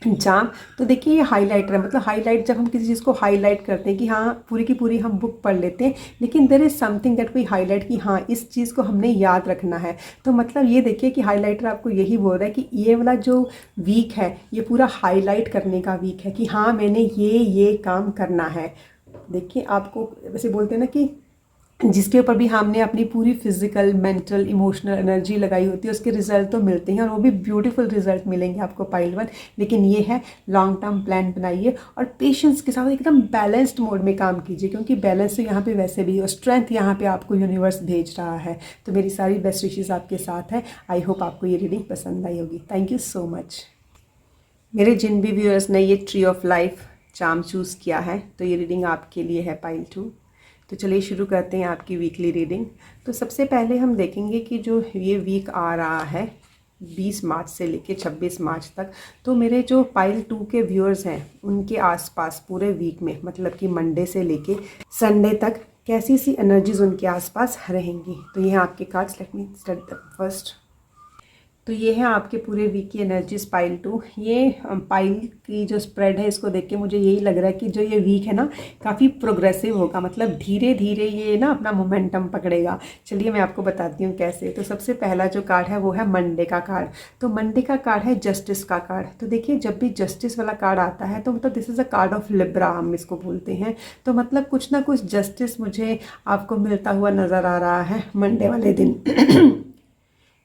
जाम, तो देखिए ये हाइलाइटर है, मतलब हाईलाइट जब हम किसी चीज़ को हाईलाइट करते हैं कि हाँ पूरी की पूरी हम बुक पढ़ लेते हैं, लेकिन there is something that we highlight कि हाँ इस चीज़ को हमने याद रखना है। तो मतलब ये देखिए कि हाइलाइटर आपको यही बोल रहा है कि ये वाला जो वीक है ये पूरा हाईलाइट करने का वीक है कि हाँ मैंने ये काम करना है। देखिए आपको वैसे बोलते हैं ना कि जिसके ऊपर भी हमने अपनी पूरी फिजिकल, मेंटल, इमोशनल एनर्जी लगाई होती है उसके रिजल्ट तो मिलते हैं, और वो भी ब्यूटीफुल रिजल्ट मिलेंगे आपको पाइल वन। लेकिन ये है लॉन्ग टर्म प्लान बनाइए और पेशेंस के साथ एकदम बैलेंस्ड मोड में काम कीजिए, क्योंकि बैलेंस तो यहाँ पे वैसे भी, और स्ट्रेंथ यहाँ पे आपको यूनिवर्स भेज रहा है। तो मेरी सारी बेस्ट विशेज़ आपके साथ है। आई होप आपको ये रीडिंग पसंद आई होगी। Thank you so much. मेरे जिन भी व्यूअर्स ने ये tree of life charm choose किया है तो ये रीडिंग आपके लिए है पाइल टू। तो चलिए शुरू करते हैं आपकी वीकली रीडिंग। तो सबसे पहले हम देखेंगे कि जो ये वीक आ रहा है 20 मार्च से लेके 26 मार्च तक, तो मेरे जो पाइल 2 के व्यूअर्स हैं उनके आसपास पूरे वीक में, मतलब कि मंडे से लेके संडे तक कैसी सी एनर्जीज उनके आसपास रहेंगी। तो ये आपके cards, let me start the first. तो ये है आपके पूरे वीक की एनर्जीज पाइल 2। ये पाइल की जो स्प्रेड है इसको देख के मुझे यही लग रहा है कि जो ये वीक है ना काफ़ी प्रोग्रेसिव होगा, मतलब धीरे धीरे ये ना अपना मोमेंटम पकड़ेगा। चलिए मैं आपको बताती हूँ कैसे। तो सबसे पहला जो कार्ड है वो है मंडे का कार्ड। तो मंडे का कार्ड है जस्टिस का कार्ड। तो देखिए जब भी जस्टिस वाला कार्ड आता है तो मतलब this is a card of Libra हम इसको बोलते हैं। तो मतलब कुछ ना कुछ जस्टिस मुझे आपको मिलता हुआ नज़र आ रहा है मंडे वाले दिन।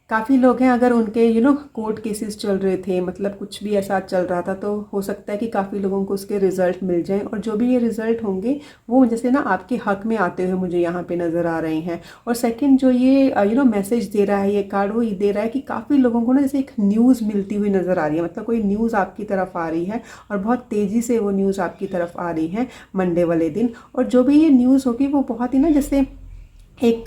काफ़ी लोग हैं, अगर उनके कोर्ट केसेस चल रहे थे, मतलब कुछ भी ऐसा चल रहा था, तो हो सकता है कि काफ़ी लोगों को उसके रिज़ल्ट मिल जाएं। और जो भी ये रिज़ल्ट होंगे वो जैसे ना आपके हक में आते हुए मुझे यहाँ पे नज़र आ रहे हैं। और सेकंड जो ये मैसेज दे रहा है ये कार्ड, वो ये दे रहा है कि काफ़ी लोगों को ना जैसे एक न्यूज़ मिलती हुई नज़र आ रही है, मतलब कोई न्यूज़ आपकी तरफ आ रही है और बहुत तेज़ी से वो न्यूज़ आपकी तरफ आ रही है मंडे वाले दिन। और जो भी ये न्यूज़ होगी वो बहुत ही ना जैसे एक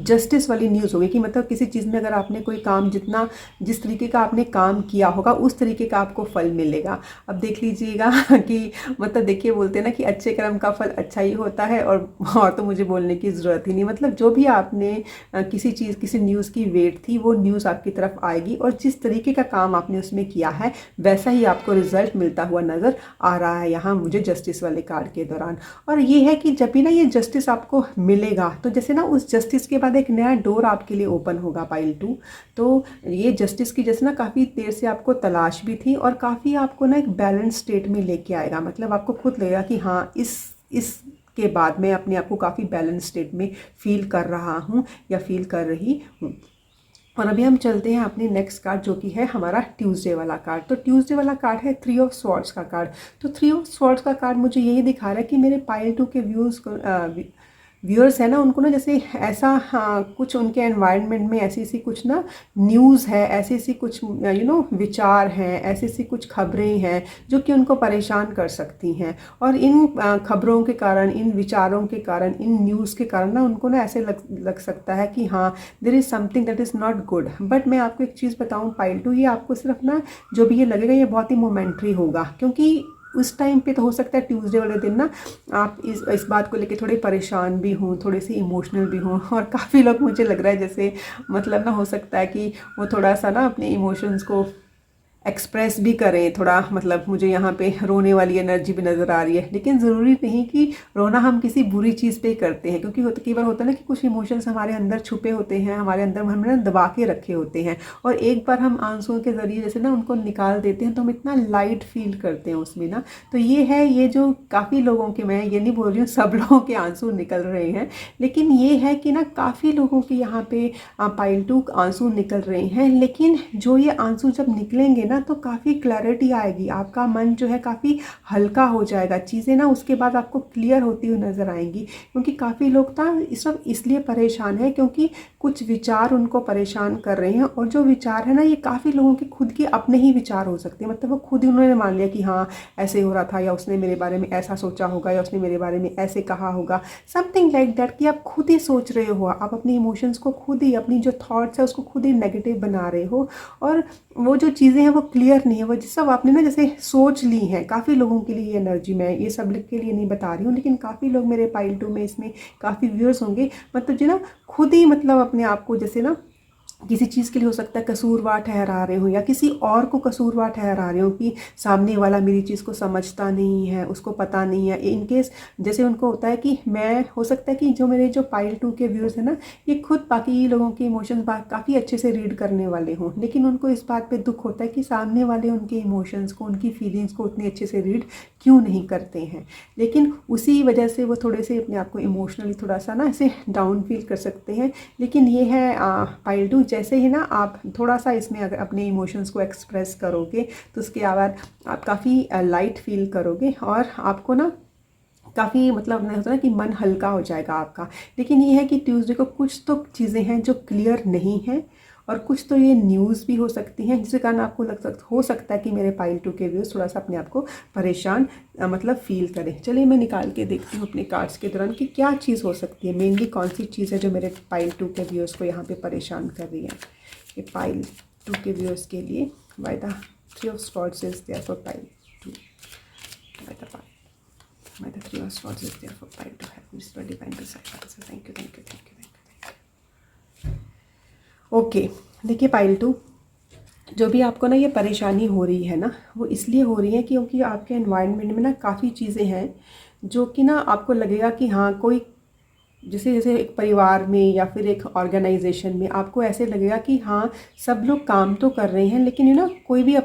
जस्टिस वाली न्यूज़ होगी कि मतलब किसी चीज़ में अगर आपने कोई काम जिस तरीके का आपने काम किया होगा उस तरीके का आपको फल मिलेगा। अब देख लीजिएगा कि मतलब देखिए बोलते हैं ना कि अच्छे कर्म का फल अच्छा ही होता है। और तो मुझे बोलने की ज़रूरत ही नहीं, मतलब जो भी आपने किसी न्यूज़ की वेट थी वो न्यूज़ आपकी तरफ आएगी और जिस तरीके का काम आपने उसमें किया है वैसा ही आपको रिजल्ट मिलता हुआ नज़र आ रहा है यहाँ मुझे जस्टिस वाले कार्ड के दौरान। और ये है कि जब भी ना ये जस्टिस आपको मिलेगा तो जैसे ना उस जस्टिस के बाद एक नया डोर आपके लिए ओपन होगा पाइल 2। तो ये जस्टिस की जैसे ना काफ़ी देर से आपको तलाश भी थी और काफ़ी आपको ना एक बैलेंस स्टेट में लेके आएगा, मतलब आपको खुद लगेगा कि हाँ इस के बाद मैं अपने आप को काफ़ी बैलेंस स्टेट में फील कर रहा हूँ या फील कर रही हूँ। और अभी हम चलते हैं अपने नेक्स्ट कार्ड जो कि है हमारा ट्यूसडे वाला कार्ड। तो ट्यूसडे वाला कार्ड है 3 ऑफ स्वॉर्ड्स का कार्ड। तो 3 ऑफ स्वॉर्ड्स का कार्ड मुझे यही दिखा रहा है कि मेरे पाइल 2 के व्यूअर्स है ना, उनको ना जैसे ऐसा कुछ उनके एनवायरनमेंट में ऐसी सी कुछ ना न्यूज़ है, ऐसी सी कुछ विचार हैं, ऐसी सी कुछ खबरें हैं जो कि उनको परेशान कर सकती हैं। और इन खबरों के कारण, इन विचारों के कारण, इन न्यूज़ के कारण ना उनको ना ऐसे लग सकता है कि हाँ there is something that is not good. But मैं आपको एक चीज़ बताऊँ पाइल 2, ये आपको सिर्फ ना जो भी ये लगेगा ये बहुत ही मोमेंट्री होगा, क्योंकि उस टाइम पे तो हो सकता है ट्यूसडे वाले दिन ना आप इस बात को लेके थोड़े परेशान भी हों, थोड़े से इमोशनल भी हों। और काफ़ी लोग मुझे लग रहा है जैसे मतलब ना हो सकता है कि वो थोड़ा सा ना अपने इमोशंस को एक्सप्रेस भी करें थोड़ा, मतलब मुझे यहाँ पे रोने वाली एनर्जी भी नज़र आ रही है। लेकिन ज़रूरी नहीं कि रोना हम किसी बुरी चीज़ पे करते हैं, क्योंकि कई बार होता है ना कि कुछ इमोशंस हमारे अंदर छुपे होते हैं, हमारे अंदर हमने ना दबा के रखे होते हैं और एक बार हम आंसुओं के ज़रिए जैसे ना उनको निकाल देते हैं तो हम इतना लाइट फील करते हैं उसमें ना। तो ये है, ये जो काफ़ी लोगों के, मैं ये नहीं बोल रही हूँ सब लोगों के आंसू निकल रहे हैं, लेकिन ये है कि ना काफ़ी लोगों के यहाँ पे पाइल 2 आंसू निकल रहे हैं। लेकिन जो ये आंसू जब निकलेंगे ना तो काफ़ी क्लैरिटी आएगी, आपका मन जो है काफ़ी हल्का हो जाएगा, चीज़ें ना उसके बाद आपको क्लियर होती हुई नज़र आएंगी। क्योंकि काफ़ी लोग तो सब इसलिए परेशान है क्योंकि कुछ विचार उनको परेशान कर रहे हैं और जो विचार है ना ये काफ़ी लोगों के खुद के अपने ही विचार हो सकते हैं, मतलब वो खुद ही उन्होंने मान लिया कि हाँ ऐसे हो रहा था, या उसने मेरे बारे में ऐसा सोचा होगा, या उसने मेरे बारे में ऐसे कहा होगा, समथिंग लाइक दैट, कि आप खुद ही सोच रहे हो, आप अपनी इमोशंस को खुद ही, अपनी जो थॉट्स है उसको खुद ही नेगेटिव बना रहे हो। और वो जो चीज़ें हैं वो क्लियर नहीं है, वो सब आपने ना जैसे सोच ली हैं। काफ़ी लोगों के लिए ये एनर्जी, मैं ये सब के लिए नहीं बता रही हूँ, लेकिन काफ़ी लोग मेरे पाइल 2 में इसमें काफ़ी व्यूअर्स होंगे, मतलब जो ना खुद ही मतलब अपने आप को जैसे ना किसी चीज़ के लिए हो सकता है कसूरवार ठहरा रहे हो, या किसी और को कसूरवार ठहरा रहे हो कि सामने वाला मेरी चीज़ को समझता नहीं है, उसको पता नहीं है। इनकेस जैसे उनको होता है कि मैं, हो सकता है कि जो मेरे जो पाइल 2 के व्यूअर्स हैं ना ये खुद बाकी लोगों के इमोशंस काफ़ी अच्छे से रीड करने वाले हों, लेकिन उनको इस बात पे दुख होता है कि सामने वाले उनके इमोशंस को, उनकी फीलिंग्स को उतने अच्छे से रीड क्यों नहीं करते हैं। लेकिन उसी वजह से वो थोड़े से अपने आप को इमोशनली थोड़ा सा ना ऐसे डाउन फील कर सकते हैं। लेकिन ये है पाइल 2, जैसे ही ना आप थोड़ा सा इसमें अगर अपने इमोशंस को एक्सप्रेस करोगे तो उसके बाद आप काफ़ी लाइट फील करोगे और आपको ना काफ़ी मतलब नहीं होता ना कि मन हल्का हो जाएगा आपका। लेकिन ये है कि ट्यूसडे को कुछ तो चीज़ें हैं जो क्लियर नहीं हैं और कुछ तो ये न्यूज़ भी हो सकती हैं जिसके कारण आपको हो सकता है कि मेरे पाइल 2 के व्यूज़ थोड़ा सा अपने आप को परेशान मतलब फील करें। चलिए मैं निकाल के देखती हूँ अपने कार्ड्स के दौरान कि क्या चीज़ हो सकती है, मेनली कौन सी चीज़ है जो मेरे पाइल 2 के व्यूअर्स को यहाँ पे परेशान कर रही है। ये पाइल 2 के व्यूअर्स के लिए by the 3 of swords is there for pile 2, by the 3 of swords is there for pile to have Mr. Divine Beside answer. Thank you. Okay देखिए पाइल 2, जो भी आपको ना ये परेशानी हो रही है ना, वो इसलिए हो रही है क्योंकि आपके एनवायरनमेंट में ना काफ़ी चीज़ें हैं जो कि ना आपको लगेगा कि हाँ कोई, जैसे जैसे एक परिवार में या फिर एक ऑर्गेनाइजेशन में आपको ऐसे लगेगा कि हाँ सब लोग काम तो कर रहे हैं, लेकिन कोई भी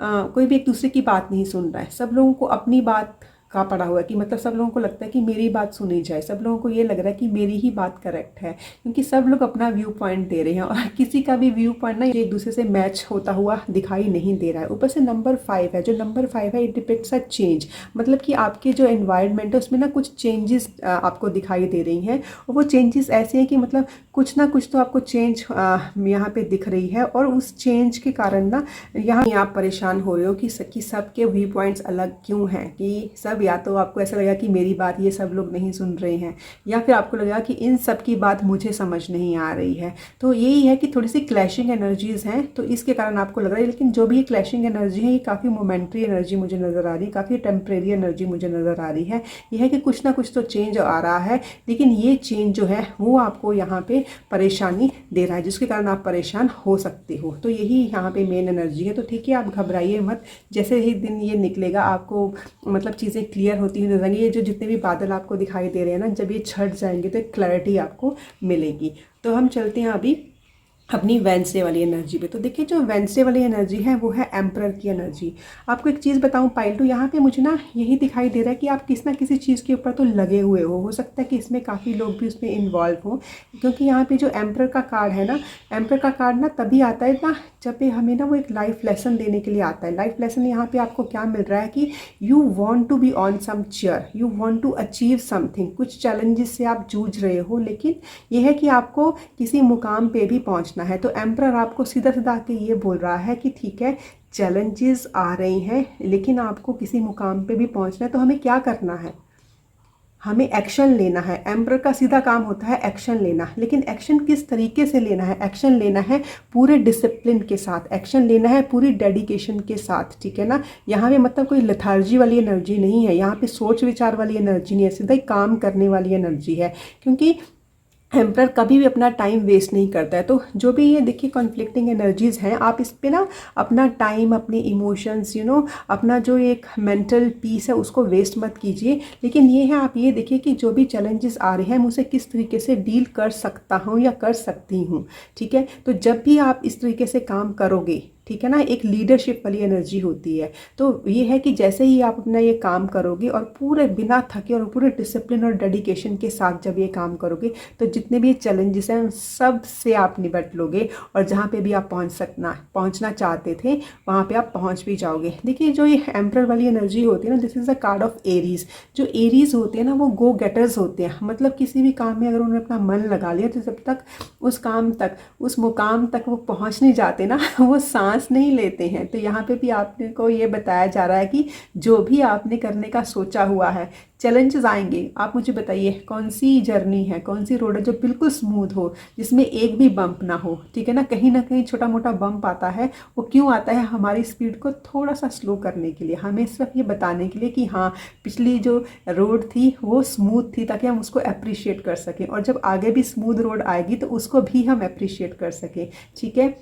कोई भी एक दूसरे की बात नहीं सुन रहा है। सब लोगों को अपनी बात का पड़ा हुआ है कि मतलब सब लोगों को लगता है कि मेरी बात सुनी जाए, सब लोगों को ये लग रहा है कि मेरी ही बात करेक्ट है, क्योंकि सब लोग अपना व्यू पॉइंट दे रहे हैं और किसी का भी व्यू पॉइंट ना एक दूसरे से मैच होता हुआ दिखाई नहीं दे रहा है। ऊपर से नंबर 5 है, जो नंबर 5 है इट डिपिक्ट्स अ चेंज, मतलब कि आपके जो एनवायरनमेंट है उसमें ना कुछ चेंजेस आपको दिखाई दे रही हैं, और वो चेंजेस ऐसे हैं कि मतलब कुछ ना कुछ तो आपको चेंज यहाँ पे दिख रही है, और उस चेंज के कारण ना यहाँ आप परेशान हो रहे हो कि सबके व्यू पॉइंट्स अलग क्यों हैं, कि सब या तो आपको ऐसा लगेगा कि मेरी बात ये सब लोग नहीं सुन रहे हैं, या फिर आपको लगेगा कि इन सब की बात मुझे समझ नहीं आ रही है। तो यही है कि थोड़ी सी क्लैशिंग एनर्जीज़ हैं, तो इसके कारण आपको लग रहा है। लेकिन जो भी ये क्लैशिंग एनर्जी है ये काफ़ी मोमेंट्री एनर्जी मुझे नज़र आ रही है, काफ़ी टेम्परेरी एनर्जी मुझे नज़र आ रही है। यह है कि कुछ ना कुछ तो चेंज आ रहा है, लेकिन ये चेंज जो है वो आपको यहाँ पे परेशानी दे रहा है, जिसके कारण आप परेशान हो सकते हो। तो यही यहाँ पे मेन एनर्जी है। तो ठीक है, आप घबराइए मत, जैसे ही दिन ये निकलेगा आपको मतलब चीज़ें क्लियर होती हुई नजर आएंगी। ये जो जितने भी बादल आपको दिखाई दे रहे हैं ना, जब ये छट जाएंगे तो एक क्लैरिटी आपको मिलेगी। तो हम चलते हैं अभी अपनी वेंसडे वाली एनर्जी पे। तो देखिए जो वेंसडे वाली एनर्जी है वो है एम्परर की एनर्जी। आपको एक चीज़ बताऊं पाइल टू, यहाँ पे मुझे ना यही दिखाई दे रहा है कि आप किसी ना किसी चीज़ के ऊपर तो लगे हुए हो सकता है कि इसमें काफ़ी लोग भी उसमें इन्वॉल्व हो, क्योंकि यहाँ पे जो एम्परर का कार्ड है ना, एम्परर का कार्ड ना तभी आता है ना जब पे हमें ना वो एक लाइफ लेसन देने के लिए आता है। लाइफ लेसन यहाँ पे आपको क्या मिल रहा है कि you want to be on some chair, you want to achieve something. कुछ चैलेंजेस से आप जूझ रहे हो, लेकिन यह है कि आपको किसी मुकाम पे भी पहुँचना है। तो एम्परर आपको सीधा सीधा आके ये बोल रहा है कि ठीक है चैलेंजेस आ रही हैं, लेकिन आपको किसी मुकाम पे भी पहुँचना है। तो हमें क्या करना है, हमें एक्शन लेना है। एम्परर का सीधा काम होता है एक्शन लेना, लेकिन एक्शन किस तरीके से लेना है? एक्शन लेना है पूरे डिसिप्लिन के साथ, एक्शन लेना है पूरी डेडिकेशन के साथ, ठीक है ना। यहाँ पे मतलब कोई लेथार्जी वाली एनर्जी नहीं है, यहाँ पे सोच विचार वाली एनर्जी नहीं है, सीधा ही काम करने वाली एनर्जी है, क्योंकि एम्परर कभी भी अपना टाइम वेस्ट नहीं करता है। तो जो भी ये देखिए कॉन्फ्लिक्टिंग एनर्जीज़ हैं, आप इस पे ना अपना टाइम, अपने इमोशंस, अपना जो एक मेंटल पीस है उसको वेस्ट मत कीजिए। लेकिन ये है, आप ये देखिए कि जो भी चैलेंजेस आ रहे हैं मैं उसे किस तरीके से डील कर सकता हूँ या कर सकती हूँ, ठीक है। तो जब भी आप इस तरीके से काम करोगे, ठीक है ना, एक लीडरशिप वाली एनर्जी होती है। तो ये है कि जैसे ही आप अपना ये काम करोगे और पूरे बिना थके और पूरे डिसिप्लिन और डेडिकेशन के साथ जब ये काम करोगे, तो जितने भी चैलेंजेस हैं उन सब से आप निपट लोगे, और जहाँ पे भी आप पहुँचना चाहते थे वहाँ पे आप पहुँच भी जाओगे। देखिए जो ये एम्परर वाली एनर्जी होती है ना, this is a card of Aries. जो एरीज होते हैं ना वो गो गेटर्स होते हैं, मतलब किसी भी काम में अगर उन्होंने अपना मन लगा लिया तो जब तक उस काम तक, उस मुकाम तक वो पहुँच नहीं जाते ना वो सांस नहीं लेते हैं। तो यहाँ पे भी आपने को ये बताया जा रहा है कि जो भी आपने करने का सोचा हुआ है, चैलेंजेस आएंगे। आप मुझे बताइए कौन सी जर्नी है, कौन सी रोड है जो बिल्कुल स्मूथ हो, जिसमें एक भी बम्प ना हो, ठीक है ना। कहीं ना कहीं छोटा मोटा बम्प आता है, वो क्यों आता है? हमारी स्पीड को थोड़ा सा स्लो करने के लिए, हमें सिर्फ ये बताने के लिए कि हाँ पिछली जो रोड थी वो स्मूथ थी, ताकि हम उसको अप्रिशिएट कर सकें, और जब आगे भी स्मूथ रोड आएगी तो उसको भी हम अप्रिशिएट कर सकें, ठीक है।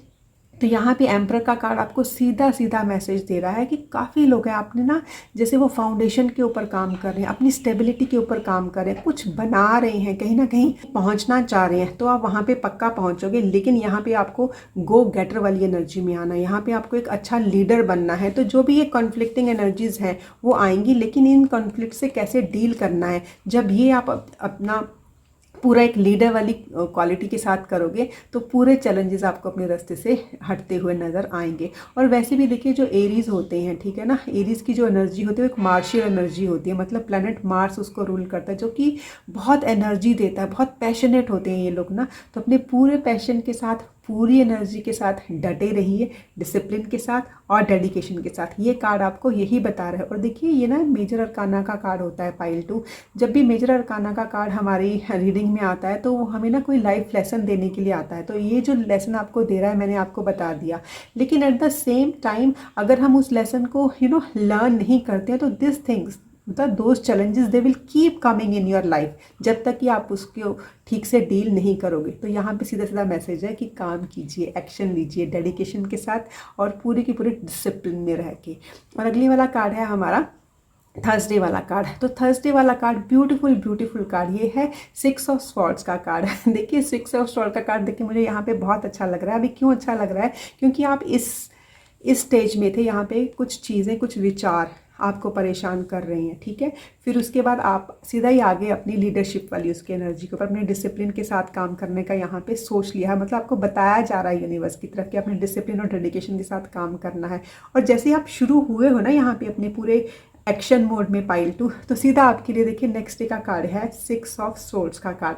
तो यहाँ पे एम्परर का कार्ड आपको सीधा सीधा मैसेज दे रहा है कि काफ़ी लोग हैं, आपने ना जैसे वो फाउंडेशन के ऊपर काम कर रहे हैं, अपनी स्टेबिलिटी के ऊपर काम कर रहे हैं, कुछ बना रहे हैं, कहीं ना कहीं पहुँचना चाह रहे हैं, तो आप वहाँ पे पक्का पहुँचोगे। लेकिन यहाँ पे आपको गो गेटर वाली एनर्जी में आना है, यहाँ पे आपको एक अच्छा लीडर बनना है। तो जो भी ये कॉन्फ्लिक्टिंग एनर्जीज़ हैं वो आएंगी, लेकिन इन कॉन्फ्लिक्ट से कैसे डील करना है, जब ये आप अपना पूरा एक लीडर वाली क्वालिटी के साथ करोगे तो पूरे चैलेंजेस आपको अपने रास्ते से हटते हुए नज़र आएंगे। और वैसे भी देखिए जो एरीज होते हैं, ठीक है ना, एरीज की जो एनर्जी होती है वो एक मार्शियल एनर्जी होती है, मतलब प्लैनेट मार्स उसको रूल करता है, जो कि बहुत एनर्जी देता है, बहुत पैशनेट होते हैं ये लोग ना। तो अपने पूरे पैशन के साथ, पूरी एनर्जी के साथ डटे रहिए, डिसिप्लिन के साथ और डेडिकेशन के साथ। ये कार्ड आपको यही बता रहा है। और देखिए ये ना मेजर अरकाना का कार्ड होता है पाइल 2। जब भी मेजर अरकाना का कार्ड हमारी रीडिंग में आता है तो वो हमें ना कोई लाइफ लेसन देने के लिए आता है। तो ये जो लेसन आपको दे रहा है मैंने आपको बता दिया, लेकिन एट द सेम टाइम अगर हम उस लेसन को लर्न नहीं करते हैं तो दिस थिंग्स मतलब those challenges they will keep coming in your life जब तक कि आप उसको ठीक से डील नहीं करोगे। तो यहाँ पे सीधा सीधा मैसेज है कि काम कीजिए, एक्शन लीजिए डेडिकेशन के साथ और पूरी की पूरी डिसिप्लिन में रह के। और अगली वाला कार्ड है हमारा थर्सडे वाला कार्ड। तो थर्सडे वाला कार्ड ब्यूटीफुल ब्यूटीफुल कार्ड, ये है 6 ऑफ स्वॉर्ड्स का कार्ड। देखिए 6 ऑफ स्वॉर्ड का कार्ड देखिए मुझे यहाँ पे बहुत अच्छा लग रहा है। अभी क्यों अच्छा लग रहा है? क्योंकि आप इस स्टेज में थे, यहाँ पे कुछ चीज़ें कुछ विचार आपको परेशान कर रही हैं, ठीक है। फिर उसके बाद आप सीधा ही आगे अपनी लीडरशिप वाली उसकी एनर्जी के ऊपर अपने डिसिप्लिन के साथ काम करने का यहाँ पे सोच लिया है। मतलब आपको बताया जा रहा है यूनिवर्स की तरफ कि अपने डिसिप्लिन और डेडिकेशन के साथ काम करना है। और जैसे ही आप शुरू हुए हो ना यहाँ पे अपने पूरे एक्शन मोड में पाइल 2, तो सीधा आपके लिए देखिए नेक्स्ट डे का कार्ड है 6 ऑफ सोर्ड्स का कार्ड।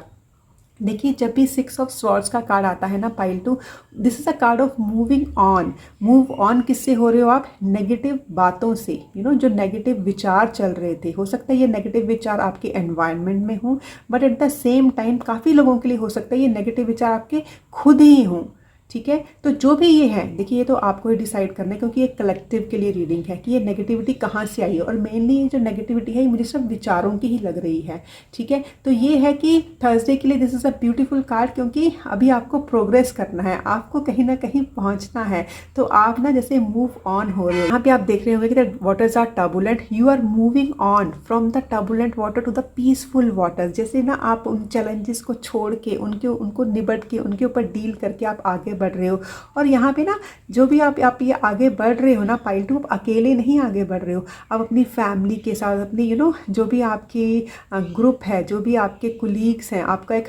देखिए जब भी 6 ऑफ स्वॉर्ड्स का कार्ड आता है ना pile 2, this is a card of moving on. Move on किससे हो रहे हो आप? नेगेटिव बातों से, जो नेगेटिव विचार चल रहे थे। हो सकता है ये नेगेटिव विचार आपके एनवायरनमेंट में हों, but at the same time काफ़ी लोगों के लिए हो सकता है ये नेगेटिव विचार आपके खुद ही हों, ठीक है। तो जो भी ये है देखिए ये तो आपको ही डिसाइड करना है, क्योंकि ये कलेक्टिव के लिए रीडिंग है कि ये नेगेटिविटी कहाँ से आई है। और मेनली ये जो नेगेटिविटी है ये मुझे सब विचारों की ही लग रही है, ठीक है। तो ये है कि थर्सडे के लिए this is a beautiful card, क्योंकि अभी आपको प्रोग्रेस करना है, आपको कहीं ना कहीं पहुँचना है। तो आप ना जैसे मूव ऑन हो रहे हो, यहाँ पे आप देख रहे होंगे कि that waters are turbulent, you are moving on from the turbulent water to the peaceful water. जैसे ना आप उन चैलेंजेस को छोड़ के उनको निबट के उनके ऊपर डील करके आप आगे बढ़ रहे हो। और यहाँ पे ना जो भी आप ये आगे बढ़ रहे हो ना पाइल 2, आप अकेले नहीं आगे बढ़ रहे हो, आप अपनी फैमिली के साथ, अपनी जो भी आपकी ग्रुप है, जो भी आपके कुलीग्स हैं, आपका एक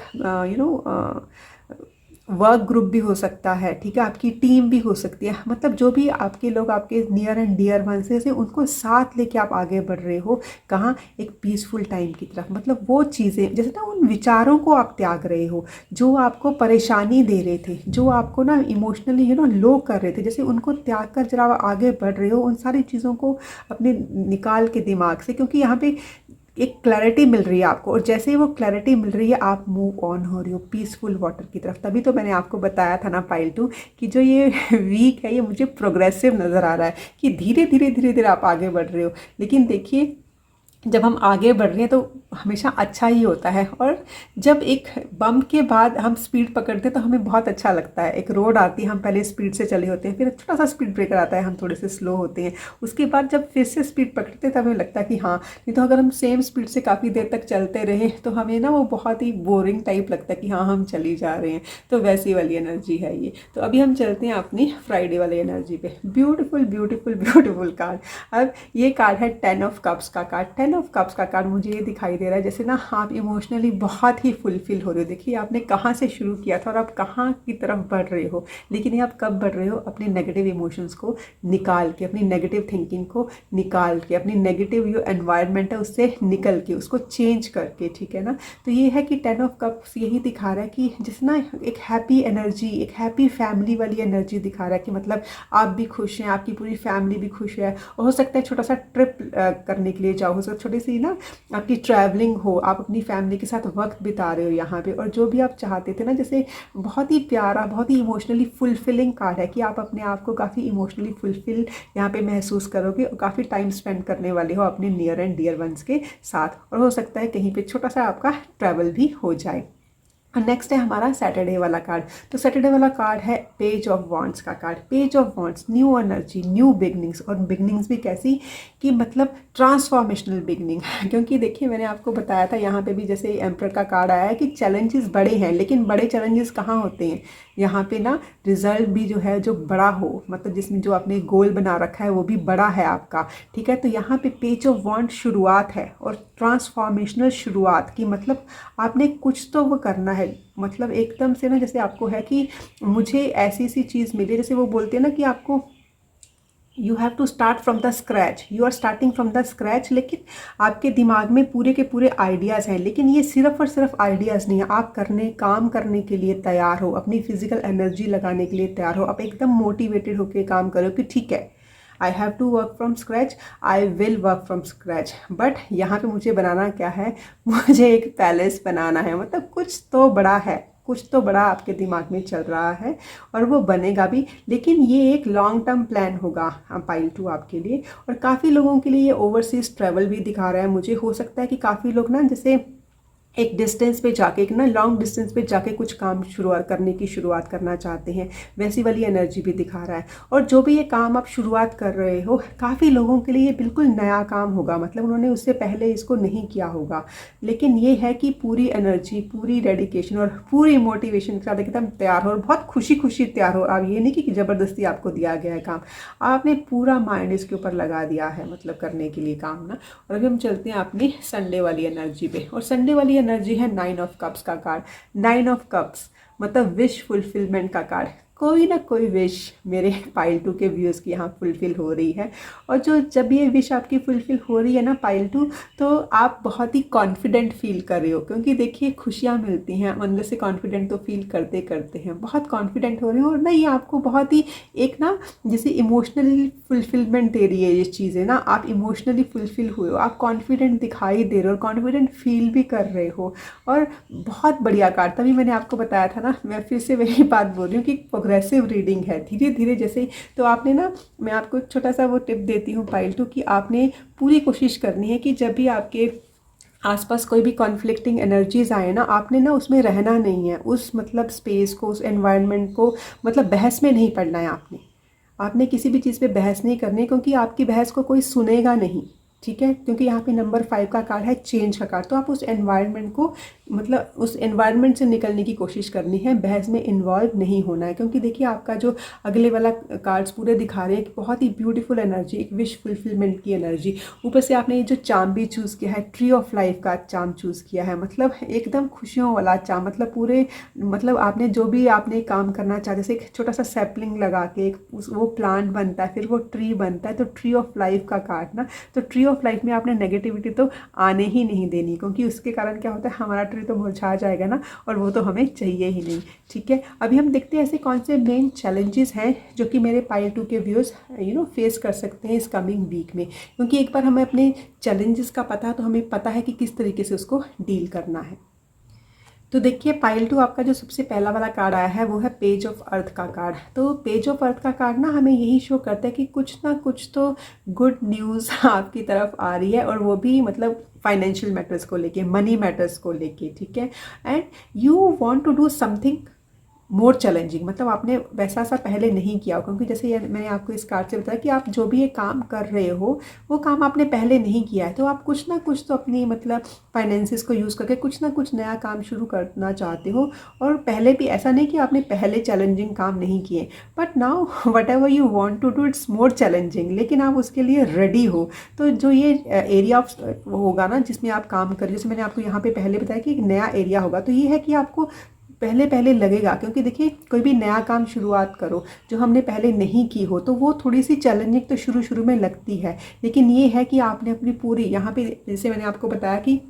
वर्क ग्रुप भी हो सकता है, ठीक है, आपकी टीम भी हो सकती है। मतलब जो भी आपके लोग आपके नियर एंड डियर वंस से उनको साथ लेके आप आगे बढ़ रहे हो। कहाँ? एक पीसफुल टाइम की तरफ। मतलब वो चीज़ें जैसे ना उन विचारों को आप त्याग रहे हो जो आपको परेशानी दे रहे थे, जो आपको ना इमोशनली लो कर रहे थे, जैसे उनको त्याग कर जरा आगे बढ़ रहे हो। उन सारी चीज़ों को अपने निकाल के दिमाग से, क्योंकि यहाँ पे एक क्लैरिटी मिल रही है आपको। और जैसे ही वो क्लैरिटी मिल रही है आप मूव ऑन हो रही हो पीसफुल वाटर की तरफ। तभी तो मैंने आपको बताया था ना पाइल 2 कि जो ये वीक है ये मुझे प्रोग्रेसिव नज़र आ रहा है, कि धीरे धीरे धीरे धीरे आप आगे बढ़ रहे हो। लेकिन देखिए जब हम आगे बढ़ रहे हैं तो हमेशा अच्छा ही होता है। और जब एक बम्प के बाद हम स्पीड पकड़ते हैं तो हमें बहुत अच्छा लगता है। एक रोड आती है, हम पहले स्पीड से चले होते हैं, फिर छोटा सा स्पीड ब्रेकर आता है, हम थोड़े से स्लो होते हैं। उसके बाद जब फिर से स्पीड पकड़ते हैं तो हमें लगता है कि हाँ, नहीं तो अगर हम सेम स्पीड से काफ़ी देर तक चलते रहें तो हमें ना वो बहुत ही बोरिंग टाइप लगता है कि हाँ हम चली जा रहे हैं। तो वैसी वाली एनर्जी है ये। तो अभी हम चलते हैं अपनी फ्राइडे वाली एनर्जी पे। Beautiful beautiful beautiful card. अब ये कार्ड है 10 ऑफ कप्स का कार्ड। 10 ऑफ कप्स का कार्ड मुझे ये दिखाई दे रहा है जैसे ना आप इमोशनली बहुत ही फुलफिल हो रहे हो। देखिए आपने कहाँ से शुरू किया था और आप कहाँ की तरफ बढ़ रहे हो। लेकिन ये आप कब बढ़ रहे हो? अपने नेगेटिव इमोशंस को निकाल के, अपनी नेगेटिव थिंकिंग को निकाल के, अपनी नेगेटिव जो एनवायरनमेंट है उससे निकल के, उसको चेंज करके, ठीक है ना। तो ये है कि 10 ऑफ कप्स यही दिखा रहा है कि जिसना एक हैप्पी एनर्जी, एक हैप्पी फैमिली वाली एनर्जी दिखा रहा है कि मतलब आप भी खुश हैं, आपकी पूरी फैमिली भी खुश है। और हो सकता है छोटा सा ट्रिप करने के लिए जाओ, हो सकता है छोटी सी ना आपकी ट्रैवलिंग हो, आप अपनी फैमिली के साथ वक्त बिता रहे हो यहाँ पे। और जो भी आप चाहते थे ना, जैसे बहुत ही प्यारा, बहुत ही इमोशनली फुलफिलिंग कार्ड है कि आप अपने आप को काफ़ी इमोशनली फुलफिल यहाँ पे महसूस करोगे और काफ़ी टाइम स्पेंड करने वाले हो अपने नियर एंड डियर वंस के साथ। और हो सकता है कहीं पे छोटा सा आपका ट्रैवल भी हो जाए। नेक्स्ट है हमारा सैटरडे वाला कार्ड। तो सैटरडे वाला कार्ड है पेज ऑफ वॉन्ड्स का card. Page of wands, new energy, new beginnings. और बिगनिंग्स भी कैसी कि मतलब ट्रांसफॉर्मेशनल बिगनिंग। क्योंकि देखिए मैंने आपको बताया था यहाँ पे भी जैसे एम्परर का कार्ड आया है कि चैलेंजेस बड़े हैं, लेकिन बड़े चैलेंजेस कहाँ होते हैं? यहाँ पे ना रिजल्ट भी जो है जो बड़ा हो, मतलब जिसमें जो आपने गोल बना रखा है वो भी बड़ा है आपका, ठीक है। तो यहाँ पे पेज ऑफ वॉन्ड शुरुआत है और ट्रांसफॉर्मेशनल शुरुआत की, मतलब आपने कुछ तो वो करना है। मतलब एकदम से ना जैसे आपको है कि मुझे ऐसी सी चीज़ मिली, जैसे वो बोलते हैं ना कि आपको you have to start from the scratch, you are starting from the scratch. लेकिन आपके दिमाग में पूरे के पूरे आइडियाज़ हैं, लेकिन ये सिर्फ और सिर्फ आइडियाज़ नहीं है। आप काम करने के लिए तैयार हो, अपनी फिजिकल एनर्जी लगाने के लिए तैयार हो, आप एकदम मोटिवेटेड होकर काम करो कि ठीक है, I have to work from scratch, I will work from scratch. But यहाँ पे मुझे बनाना क्या है? मुझे एक पैलेस बनाना है, मतलब कुछ तो बड़ा है, कुछ तो बड़ा आपके दिमाग में चल रहा है और वो बनेगा भी, लेकिन ये एक लॉन्ग टर्म प्लान होगा पाइल 2 आपके लिए। और काफ़ी लोगों के लिए ये ओवरसीज़ ट्रैवल भी दिखा रहा है मुझे। हो सकता है कि काफ़ी लोग ना जैसे एक डिस्टेंस पे जाके, एक ना लॉन्ग डिस्टेंस पे जाके कुछ काम शुरुआत करना चाहते हैं, वैसी वाली एनर्जी भी दिखा रहा है। और जो भी ये काम आप शुरुआत कर रहे हो, काफ़ी लोगों के लिए ये बिल्कुल नया काम होगा, मतलब उन्होंने उससे पहले इसको नहीं किया होगा, लेकिन ये है कि पूरी एनर्जी, पूरी डेडिकेशन और पूरी मोटिवेशन के साथ एकदम तैयार हो और बहुत खुशी खुशी तैयार हो। अब ये नहीं कि ज़बरदस्ती आपको दिया गया है काम, आपने पूरा माइंड इसके ऊपर लगा दिया है मतलब करने के लिए काम ना। और अभी हम चलते हैं अपनी संडे वाली एनर्जी पे, और संडे वाली एनर्जी है 9 ऑफ कप्स का कार्ड। 9 ऑफ कप्स मतलब विश फुलफिलमेंट का कार्ड। कोई ना कोई विश मेरे पाइल 2 के व्यूज़ की यहाँ फुलफ़िल हो रही है। और जब ये विश आपकी फुलफ़िल हो रही है ना पाइल 2, तो आप बहुत ही कॉन्फिडेंट फील कर रहे हो, क्योंकि देखिए खुशियाँ मिलती हैं अंदर से, कॉन्फिडेंट तो फील करते करते हैं, बहुत कॉन्फिडेंट हो रहे हो। और ना ये आपको बहुत ही एक ना जैसे इमोशनली फुलफिलमेंट दे रही है ये चीज़ें ना, आप इमोशनली फुलफ़िल हुए हो, आप कॉन्फिडेंट दिखाई दे रहे हो, कॉन्फिडेंट फील भी कर रहे हो। और बहुत बढ़िया कार्ड, तभी मैंने आपको बताया था ना, मैं फिर से वही बात बोल रही हूँ कि प्रोग्रेसिव रीडिंग है, धीरे धीरे जैसे। तो आपने ना, मैं आपको एक छोटा सा वो टिप देती हूँ पाइल 2 कि आपने पूरी कोशिश करनी है कि जब भी आपके आसपास कोई भी कॉन्फ्लिक्टिंग एनर्जीज आए ना, आपने ना उसमें रहना नहीं है, उस मतलब स्पेस को, उस एनवायरनमेंट को, मतलब बहस में नहीं पड़ना है। आपने किसी भी चीज़ पे बहस नहीं करनी, क्योंकि आपकी बहस को कोई सुनेगा नहीं, ठीक है। क्योंकि यहाँ पे नंबर 5 का कार्ड है चेंज का कार्ड, तो आप उस एनवायरनमेंट को, मतलब उस एनवायरनमेंट से निकलने की कोशिश करनी है, बहस में इन्वॉल्व नहीं होना है। क्योंकि देखिए आपका जो अगले वाला कार्ड्स पूरे दिखा रहे हैं कि बहुत ही ब्यूटीफुल एनर्जी, एक विश फुलफिलमेंट की एनर्जी। ऊपर से आपने ये जो चार्म भी चूज़ किया है, ट्री ऑफ लाइफ का चार्म चूज़ किया है, मतलब एकदम खुशियों वाला चार्म, मतलब पूरे, मतलब आपने जो भी आपने काम करना चाहते, जैसे एक छोटा सा सैपलिंग लगा के वो प्लांट बनता है, फिर वो ट्री बनता है, तो ट्री ऑफ लाइफ का कार्ड ना। तो ट्री ऑफ लाइफ में आपने नेगेटिविटी तो आने ही नहीं देनी, क्योंकि उसके कारण क्या होता है, हमारा ट्री तो मुरझा जाएगा ना, और वो तो हमें चाहिए ही नहीं, ठीक है। अभी हम देखते हैं ऐसे कौन से मेन चैलेंजेस हैं जो कि मेरे पाइल 2 के व्यूअर्स फेस कर सकते हैं इस कमिंग वीक में। क्योंकि एक बार हमें अपने चैलेंजेस का पता है, तो हमें पता है कि किस तरीके से उसको डील करना है। तो देखिए पाइल 2 आपका जो सबसे पहला वाला कार्ड आया है वो है पेज ऑफ अर्थ का कार्ड। तो पेज ऑफ अर्थ का कार्ड ना हमें यही शो करता है कि कुछ ना कुछ तो गुड न्यूज़ आपकी तरफ आ रही है, और वो भी मतलब फाइनेंशियल मैटर्स को लेके, मनी मैटर्स को लेके, ठीक है। And you want to do something more challenging, मतलब आपने वैसा सा पहले नहीं किया हो। क्योंकि जैसे मैंने आपको इस कार्ड से बताया कि आप जो भी ये काम कर रहे हो वो काम आपने पहले नहीं किया है, तो आप कुछ ना कुछ तो अपनी मतलब फाइनेंसिस को यूज़ करके कुछ ना कुछ नया काम शुरू करना चाहते हो। और पहले भी ऐसा नहीं कि आपने पहले चैलेंजिंग काम नहीं किए, but now whatever you want to do it's more challenging, लेकिन आप उसके लिए रेडी हो। तो जो ये एरिया ऑफ होगा ना जिसमें आप काम कर, जैसे मैंने आपको यहाँ पे पहले बताया कि एक नया एरिया होगा, तो ये है कि आपको पहले पहले लगेगा। क्योंकि देखिए कोई भी नया काम शुरुआत करो जो हमने पहले नहीं की हो, तो वो थोड़ी सी चैलेंजिंग तो शुरू शुरू में लगती है, लेकिन ये है कि आपने अपनी पूरी, यहाँ पे जैसे मैंने आपको बताया कि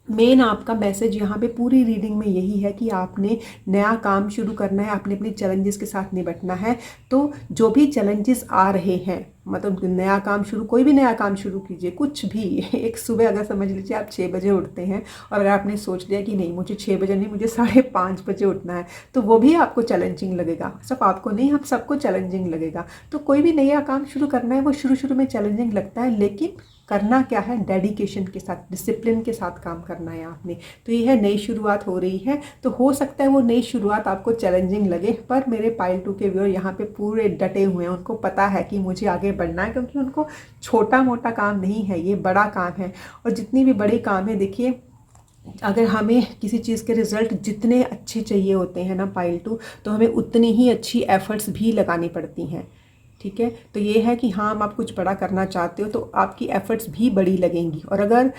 मेन आपका मैसेज यहाँ पे पूरी रीडिंग में यही है कि आपने नया काम शुरू करना है, आपने अपने चैलेंजेस के साथ निपटना है। तो जो भी चैलेंजेस आ रहे हैं, मतलब नया काम शुरू, कोई भी नया काम शुरू कीजिए, कुछ भी। एक सुबह अगर समझ लीजिए आप 6 बजे उठते हैं, और अगर आपने सोच लिया कि नहीं मुझे 6 बजे नहीं, मुझे 5:30 बजे उठना है, तो वो भी आपको चैलेंजिंग लगेगा। सिर्फ आपको नहीं, हम सबको चैलेंजिंग लगेगा। तो कोई भी नया काम शुरू करना है वो शुरू शुरू में चैलेंजिंग लगता है, लेकिन करना क्या है, डेडिकेशन के साथ, डिसिप्लिन के साथ काम करना है आपने। तो ये है नई शुरुआत हो रही है, तो हो सकता है वो नई शुरुआत आपको चैलेंजिंग लगे, पर मेरे पाइल 2 के व्यूअर यहाँ पे पूरे डटे हुए हैं, उनको पता है कि मुझे आगे बढ़ना है। क्योंकि उनको छोटा मोटा काम नहीं है, ये बड़ा काम है। और जितनी भी बड़ी काम है, देखिए अगर हमें किसी चीज़ के रिज़ल्ट जितने अच्छे चाहिए होते हैं ना पाइल 2, तो हमें उतनी ही अच्छी एफ़र्ट्स भी लगानी पड़ती हैं, ठीक है। तो ये है कि हाँ आप कुछ बड़ा करना चाहते हो तो आपकी एफ़र्ट्स भी बड़ी लगेंगी, और अगर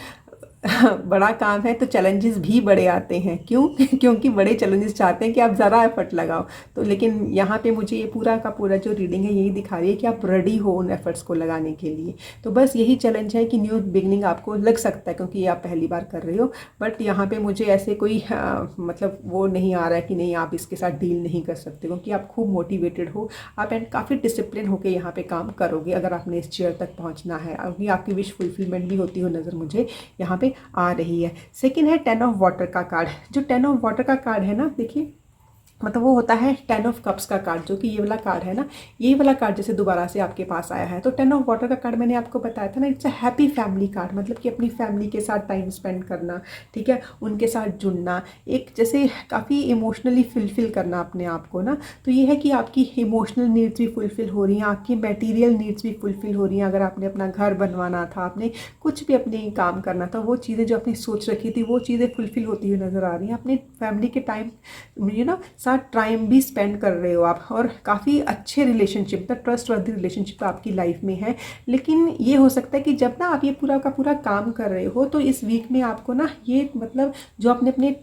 बड़ा काम है तो चैलेंजेस भी बड़े आते हैं। क्यों? क्योंकि बड़े चैलेंजेस चाहते हैं कि आप ज़रा एफर्ट लगाओ। तो लेकिन यहाँ पे मुझे ये पूरा का पूरा जो रीडिंग है यही दिखा रही है कि आप रेडी हो उन एफर्ट्स को लगाने के लिए। तो बस यही चैलेंज है कि न्यू बिगनिंग आपको लग सकता है क्योंकि ये आप पहली बार कर रहे हो, बट यहाँ पे मुझे ऐसे कोई मतलब वो नहीं आ रहा है कि नहीं आप इसके साथ डील नहीं कर सकते, क्योंकि आप खूब मोटिवेटेड हो, आप एंड काफ़ी डिसिप्लिन होकर यहाँ पे काम करोगे अगर आपने इस चेयर तक पहुँचना है। अभी आपकी विश फुलफिलमेंट भी होती हो नज़र मुझे यहाँ पे आ रही है। सेकंड है 10 ऑफ वाटर का कार्ड। जो 10 ऑफ वाटर का कार्ड है ना, देखिए मतलब वो होता है 10 ऑफ कप्स का कार्ड, जो कि ये वाला कार्ड है ना, ये वाला कार्ड जैसे दोबारा से आपके पास आया है। तो 10 ऑफ वाटर का कार्ड मैंने आपको बताया था ना, it's a happy family card, मतलब कि अपनी फैमिली के साथ टाइम स्पेंड करना, ठीक है, उनके साथ जुड़ना, एक जैसे काफ़ी इमोशनली फुलफिल करना अपने आप को ना। तो ये है कि आपकी इमोशनल नीड्स भी फुलफिल हो रही हैं, आपकी मटेरियल नीड्स भी फुलफिल हो रही हैं। अगर आपने अपना घर बनवाना था, आपने कुछ भी अपने काम करना था, वो चीज़ें जो आपने सोच रखी थी वो चीज़ें फुलफिल होती हुई नज़र आ रही हैं। अपनी फैमिली के टाइम साथ टाइम भी स्पेंड कर रहे हो आप, और काफ़ी अच्छे रिलेशनशिप, द ट्रस्ट वर्दी रिलेशनशिप आपकी लाइफ में है। लेकिन ये हो सकता है कि जब ना आप ये पूरा का पूरा काम कर रहे हो, तो इस वीक में आपको ना ये मतलब जो आपने अपने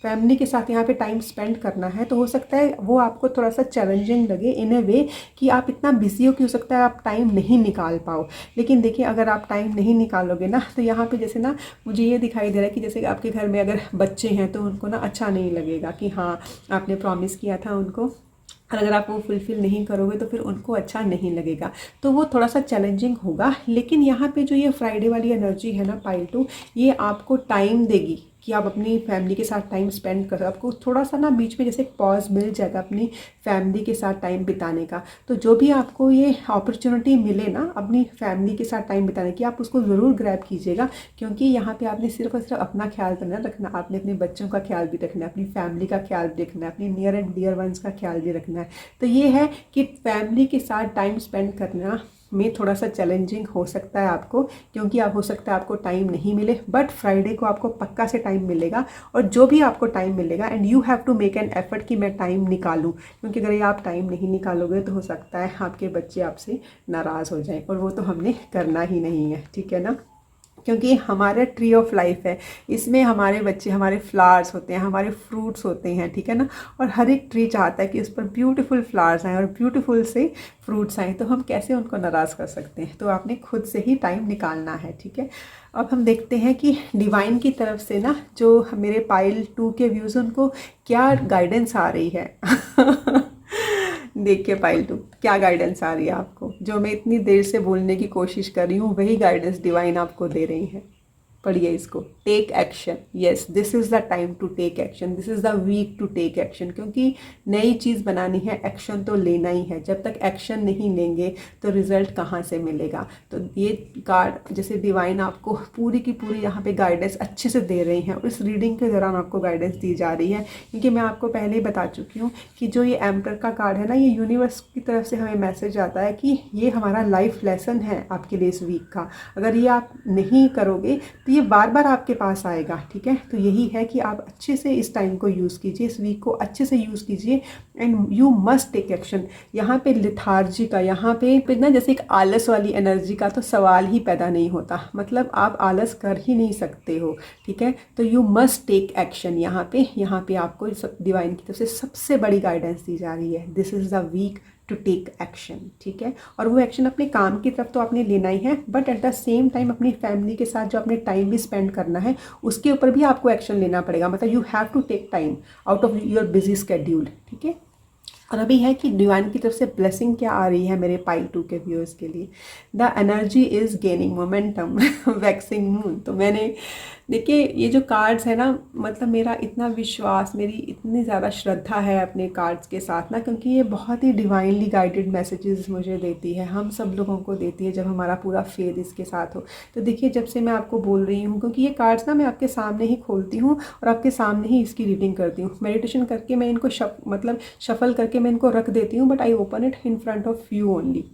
फैमिली के साथ यहाँ पे टाइम स्पेंड करना है, तो हो सकता है वो आपको थोड़ा सा चैलेंजिंग लगे इन अ वे कि आप इतना बिजी हो कि हो सकता है आप टाइम नहीं निकाल पाओ। लेकिन देखिए, अगर आप टाइम नहीं निकालोगे ना, तो यहाँ पे जैसे ना मुझे ये दिखाई दे रहा है कि जैसे आपके घर में अगर बच्चे हैं तो उनको ना अच्छा नहीं लगेगा कि हाँ आपने प्रॉमिस किया था उनको, और अगर आप वो फुलफ़िल नहीं करोगे तो फिर उनको अच्छा नहीं लगेगा। तो वो थोड़ा सा चैलेंजिंग होगा। लेकिन यहाँ पे जो ये फ्राइडे वाली एनर्जी है ना पाइल 2, ये आपको टाइम देगी कि आप अपनी फैमिली के साथ टाइम स्पेंड कर, आपको थोड़ा सा ना बीच में जैसे एक पॉज मिल जाएगा अपनी फैमिली के साथ टाइम बिताने का। तो जो भी आपको ये अपॉर्चुनिटी मिले ना अपनी फैमिली के साथ टाइम बिताने की, आप उसको ज़रूर ग्रैब कीजिएगा, क्योंकि यहाँ पे आपने सिर्फ और सिर्फ अपना ख्याल तो नहीं रखना, आपने अपने बच्चों का ख्याल भी रखना है, अपनी फैमिली का ख्याल भी रखना है, अपनी नियर एंड डियर वंस का ख्याल भी रखना है। तो ये है कि फैमिली के साथ टाइम स्पेंड करना में थोड़ा सा चैलेंजिंग हो सकता है आपको, क्योंकि आप हो सकता है आपको टाइम नहीं मिले, बट फ्राइडे को आपको पक्का से टाइम मिलेगा। और जो भी आपको टाइम मिलेगा, and you have to make an effort कि मैं टाइम निकालूं, क्योंकि अगर ये आप टाइम नहीं निकालोगे तो हो सकता है आपके बच्चे आपसे नाराज़ हो जाएं, और वो तो हमने करना ही नहीं है, ठीक है ना। क्योंकि हमारा ट्री ऑफ लाइफ है, इसमें हमारे बच्चे, हमारे फ्लावर्स होते हैं, हमारे फ्रूट्स होते हैं, ठीक है ना। और हर एक ट्री चाहता है कि उस पर ब्यूटीफुल फ्लावर्स आएँ और ब्यूटीफुल से फ्रूट्स आएँ, तो हम कैसे उनको नाराज़ कर सकते हैं। तो आपने खुद से ही टाइम निकालना है, ठीक है। अब हम देखते हैं कि डिवाइन की तरफ से ना जो मेरे पाइल 2 के व्यूज़, उनको क्या गाइडेंस आ रही है। देखिए पाइल 2 क्या गाइडेंस आ रही है आपको, जो मैं इतनी देर से बोलने की कोशिश कर रही हूँ वही गाइडेंस डिवाइन आपको दे रही है। पढ़िए इसको, take action. Yes, this is the time to take action, this is the week to take action, क्योंकि नई चीज़ बनानी है, एक्शन तो लेना ही है। जब तक एक्शन नहीं लेंगे तो रिजल्ट कहाँ से मिलेगा। तो ये कार्ड जैसे डिवाइन आपको पूरी की पूरी यहाँ पे गाइडेंस अच्छे से दे रही हैं, और इस रीडिंग के दौरान आपको गाइडेंस दी जा रही है, क्योंकि मैं आपको पहले ही बता चुकी हूँ कि जो ये एम्पर का कार्ड है ना, ये यूनिवर्स की तरफ से हमें मैसेज आता है कि ये हमारा लाइफ लेसन है आपके लिए इस वीक का। अगर ये आप नहीं करोगे तो ये बार बार आपके पास आएगा, ठीक है। तो यही है कि आप अच्छे से इस टाइम को यूज़ कीजिए, इस वीक को अच्छे से यूज़ कीजिए, and you must take action. यहाँ पे लिथार्जी का, यहाँ पे ना जैसे एक आलस वाली एनर्जी का तो सवाल ही पैदा नहीं होता, मतलब आप आलस कर ही नहीं सकते हो, ठीक है। तो यू मस्ट टेक एक्शन। यहाँ पे आपको डिवाइन की तरफ से सबसे बड़ी गाइडेंस दी जा रही है, this is the week to take action, ठीक है। और वो एक्शन अपने काम की तरफ तो आपने लेना ही है, but at the same time अपनी फैमिली के साथ जो आपने टाइम भी स्पेंड करना है उसके ऊपर भी आपको एक्शन लेना पड़ेगा, मतलब you have to take time out of your busy schedule, ठीक है। और अभी है कि डिवाइन की तरफ से ब्लेसिंग क्या आ रही है मेरे पाइल 2 के व्यूअर्स के लिए। The energy is gaining momentum, waxing moon. तो मैंने देखिए ये जो कार्ड्स है ना, मतलब मेरा इतना विश्वास, मेरी इतनी ज़्यादा श्रद्धा है अपने कार्ड्स के साथ ना, क्योंकि ये बहुत ही डिवाइनली गाइडेड मैसेजेस मुझे देती है, हम सब लोगों को देती है जब हमारा पूरा फेथ इसके साथ हो। तो देखिए जब से मैं आपको बोल रही हूँ, क्योंकि ये कार्ड्स ना मैं आपके सामने ही खोलती हूँ और आपके सामने ही इसकी रीडिंग करती हूँ, मेडिटेशन करके मैं इनको मतलब शफल करके मैं इनको रख देती हूँ, but I open it in front of you only.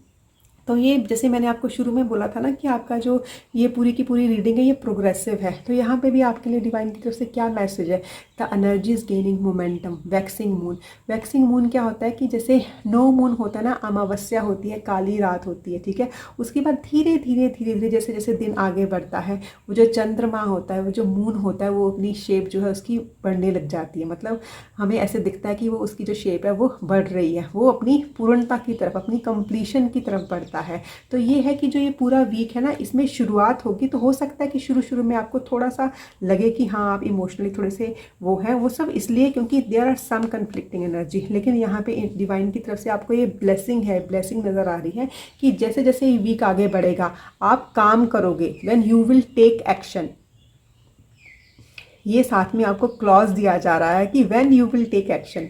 तो ये जैसे मैंने आपको शुरू में बोला था ना कि आपका जो ये पूरी की पूरी रीडिंग है ये प्रोग्रेसिव है, तो यहाँ पे भी आपके लिए डिवाइन की तरफ से क्या मैसेज है। The energy is gaining momentum, waxing moon. Waxing moon क्या होता है कि जैसे नो मून होता है ना, अमावस्या होती है, काली रात होती है, ठीक है। उसके बाद धीरे धीरे धीरे धीरे जैसे जैसे दिन आगे बढ़ता है, वो जो चंद्रमा होता है, वो जो मून होता है, वो अपनी शेप जो है उसकी बढ़ने लग जाती है, मतलब हमें ऐसे दिखता है कि वो उसकी जो शेप है वो बढ़ रही है, वो अपनी पूर्णता की तरफ, अपनी कंप्लीशन की तरफ बढ़ता है। तो ये है कि जो ये पूरा वीक है ना, इसमें शुरुआत होगी, तो हो सकता है कि शुरू में आपको थोड़ा सा लगे कि हाँ आप इमोशनली थोड़े से वो है, वो सब इसलिए क्योंकि there are some conflicting energy. लेकिन यहाँ पे डिवाइन की तरफ से आपको ये ब्लेसिंग है, ब्लेसिंग नज़र आ रही है कि जैसे जैसे ये वीक आगे बढ़ेगा आप काम करोगे, when you will take action, ये साथ में आपको क्लॉज दिया जा रहा है कि when you will take action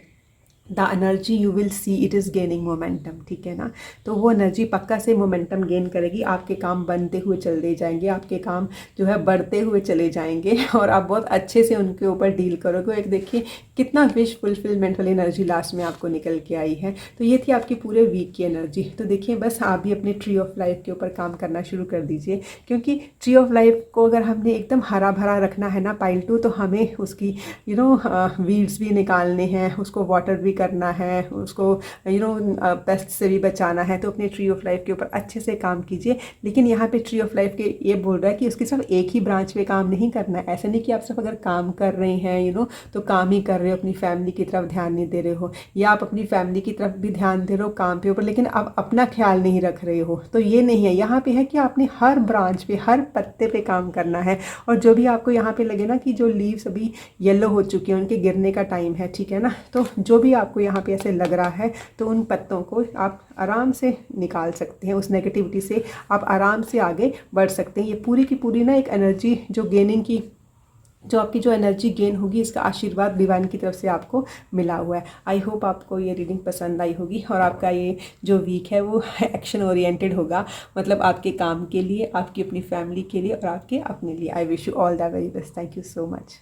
the energy you will see it is gaining momentum, ठीक है ना। तो वो एनर्जी पक्का से मोमेंटम गेन करेगी, आपके काम बनते हुए चलते जाएंगे, आपके काम जो है बढ़ते हुए चले जाएंगे और आप बहुत अच्छे से उनके ऊपर डील करोगे। एक देखिए कितना विश फुलफिलमेंट वाली एनर्जी लास्ट में आपको निकल के आई है। तो ये थी आपकी पूरे वीक की एनर्जी। तो देखिए बस आप भी अपने ट्री ऑफ लाइफ के ऊपर काम करना शुरू कर दीजिए, क्योंकि ट्री ऑफ लाइफ को अगर हमने एकदम हरा भरा रखना है ना पाइल 2, तो हमें उसकी वीड्स भी निकालने हैं, उसको वाटर भी करना है, उसको पेस्ट से भी बचाना है। तो अपने ट्री ऑफ लाइफ के ऊपर अच्छे से काम कीजिए। लेकिन यहाँ पे ट्री ऑफ लाइफ के ये बोल रहा है कि उसकी सिर्फ एक ही ब्रांच पे काम नहीं करना है। ऐसा नहीं कि आप सिर्फ अगर काम कर रहे हैं तो काम ही कर रहे हो, अपनी फैमिली की तरफ ध्यान नहीं दे रहे हो, या आप अपनी फैमिली की तरफ भी ध्यान दे रहे हो काम पे ऊपर, लेकिन आप अपना ख्याल नहीं रख रहे हो। तो ये नहीं है, यहाँ पे है कि आपने हर ब्रांच पे, हर पत्ते पे काम करना है। और जो भी आपको यहाँ पे लगे ना कि जो लीव्स अभी येलो हो चुकी हैं, उनके गिरने का टाइम है, ठीक है ना। तो जो भी आपको यहाँ पे ऐसे लग रहा है, तो उन पत्तों को आप आराम से निकाल सकते हैं, उस नेगेटिविटी से आप आराम से आगे बढ़ सकते हैं। ये पूरी की पूरी ना एक एनर्जी जो गेनिंग की, जो आपकी जो एनर्जी गेन होगी, इसका आशीर्वाद डिवाइन की तरफ से आपको मिला हुआ है। आई होप आपको ये रीडिंग पसंद आई होगी और आपका ये जो वीक है वो एक्शन ओरिएंटेड होगा, मतलब आपके काम के लिए, आपकी अपनी फैमिली के लिए और आपके अपने लिए। I wish you all the very best. Thank you so much.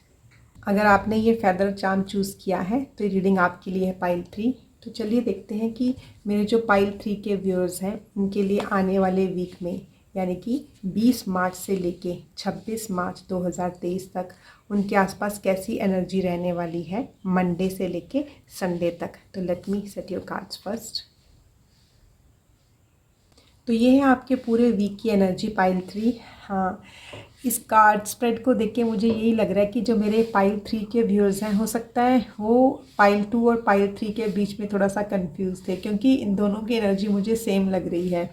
अगर आपने ये फेदर चार्म चूज़ किया है तो ये रीडिंग आपके लिए है पाइल 3। तो चलिए देखते हैं कि मेरे जो पाइल 3 के व्यूअर्स हैं उनके लिए आने वाले वीक में, यानी कि 20 मार्च से लेके 26 मार्च 2023 तक उनके आसपास कैसी एनर्जी रहने वाली है, मंडे से लेके संडे तक। तो let me set your cards first. तो ये है आपके पूरे वीक की एनर्जी पाइल 3। हाँ, इस कार्ड स्प्रेड को देख के मुझे यही लग रहा है कि जो मेरे पाइल 3 के व्यूअर्स हैं, हो सकता है वो पाइल 2 और पाइल 3 के बीच में थोड़ा सा कंफ्यूज थे, क्योंकि इन दोनों की एनर्जी मुझे सेम लग रही है।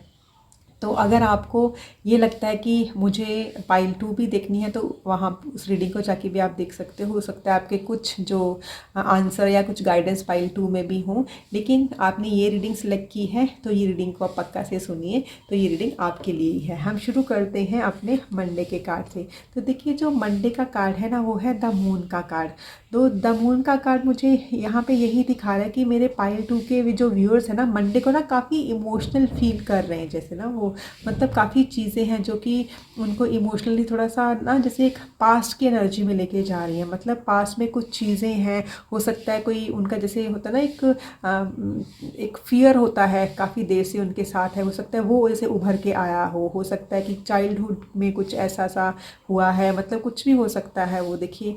तो अगर आपको ये लगता है कि मुझे पाइल 2 भी देखनी है, तो वहाँ उस रीडिंग को जाके भी आप देख सकते हो सकता है आपके कुछ जो आंसर या कुछ गाइडेंस पाइल 2 में भी हों। लेकिन आपने ये रीडिंग सेलेक्ट की है तो ये रीडिंग को आप पक्का से सुनिए, तो ये रीडिंग आपके लिए ही है। हम शुरू करते हैं अपने मंडे के कार्ड से। तो देखिए जो मंडे का कार्ड है ना, वो है द मून का कार्ड। तो द मून का कार्ड मुझे यहाँ पे यही दिखा रहा है कि मेरे पाइल 2 के जो व्यूअर्स हैं ना, मंडे को ना काफ़ी इमोशनल फील कर रहे हैं, जैसे ना वो मतलब काफ़ी चीज़ें हैं जो कि उनको इमोशनली थोड़ा सा ना जैसे एक पास्ट की एनर्जी में लेके जा रही हैं। मतलब पास्ट में कुछ चीज़ें हैं, हो सकता है कोई उनका जैसे होता है ना एक फियर होता है काफ़ी देर से उनके साथ है, हो सकता है वो जैसे उभर के आया हो सकता है कि चाइल्डहुड में कुछ ऐसा सा हुआ है, मतलब कुछ भी हो सकता है वो। देखिए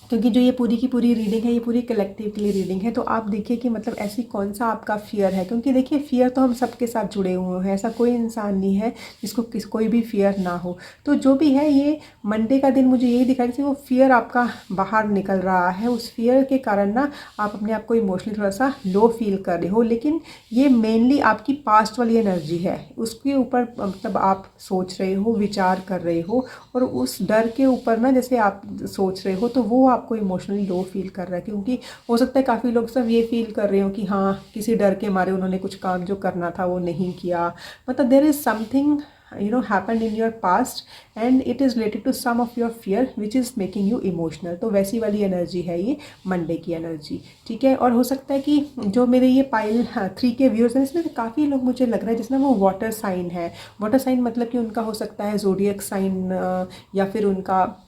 क्योंकि जो ये पूरी की पूरी रीडिंग है, ये पूरी कलेक्टिव के लिए रीडिंग है। तो आप देखिए कि मतलब ऐसी कौन सा आपका फियर है, क्योंकि देखिए फियर तो हम सबके साथ जुड़े हुए हैं, ऐसा कोई इंसान नहीं है जिसको कोई भी फियर ना हो। तो जो भी है, ये मंडे का दिन मुझे यही दिखा कि वो फियर आपका बाहर निकल रहा है। उस फियर के कारण ना आप अपने आप को इमोशनली थोड़ा सा लो फील कर रहे हो, लेकिन ये मेनली आपकी पास्ट वाली एनर्जी है, उसके ऊपर मतलब आप सोच रहे हो, विचार कर रहे हो, और उस डर के ऊपर ना जैसे आप सोच रहे हो तो वो आपको इमोशनली लो फील कर रहा है। क्योंकि हो सकता है काफ़ी लोग सब ये फील कर रहे हो कि हाँ, किसी डर के मारे उन्होंने कुछ काम जो करना था वो नहीं किया। मतलब there is something happened in your past and it is related to some of your fear which is making you emotional। तो वैसी वाली एनर्जी है ये मंडे की एनर्जी, ठीक है। और हो सकता है कि जो मेरे ये पाइल 3 के व्यूअर्स हैं, इसमें काफ़ी लोग मुझे लग रहा है जिसमें वो वाटर साइन है। वाटर साइन मतलब कि उनका हो सकता है ज़ोडिएक साइन, या फिर उनका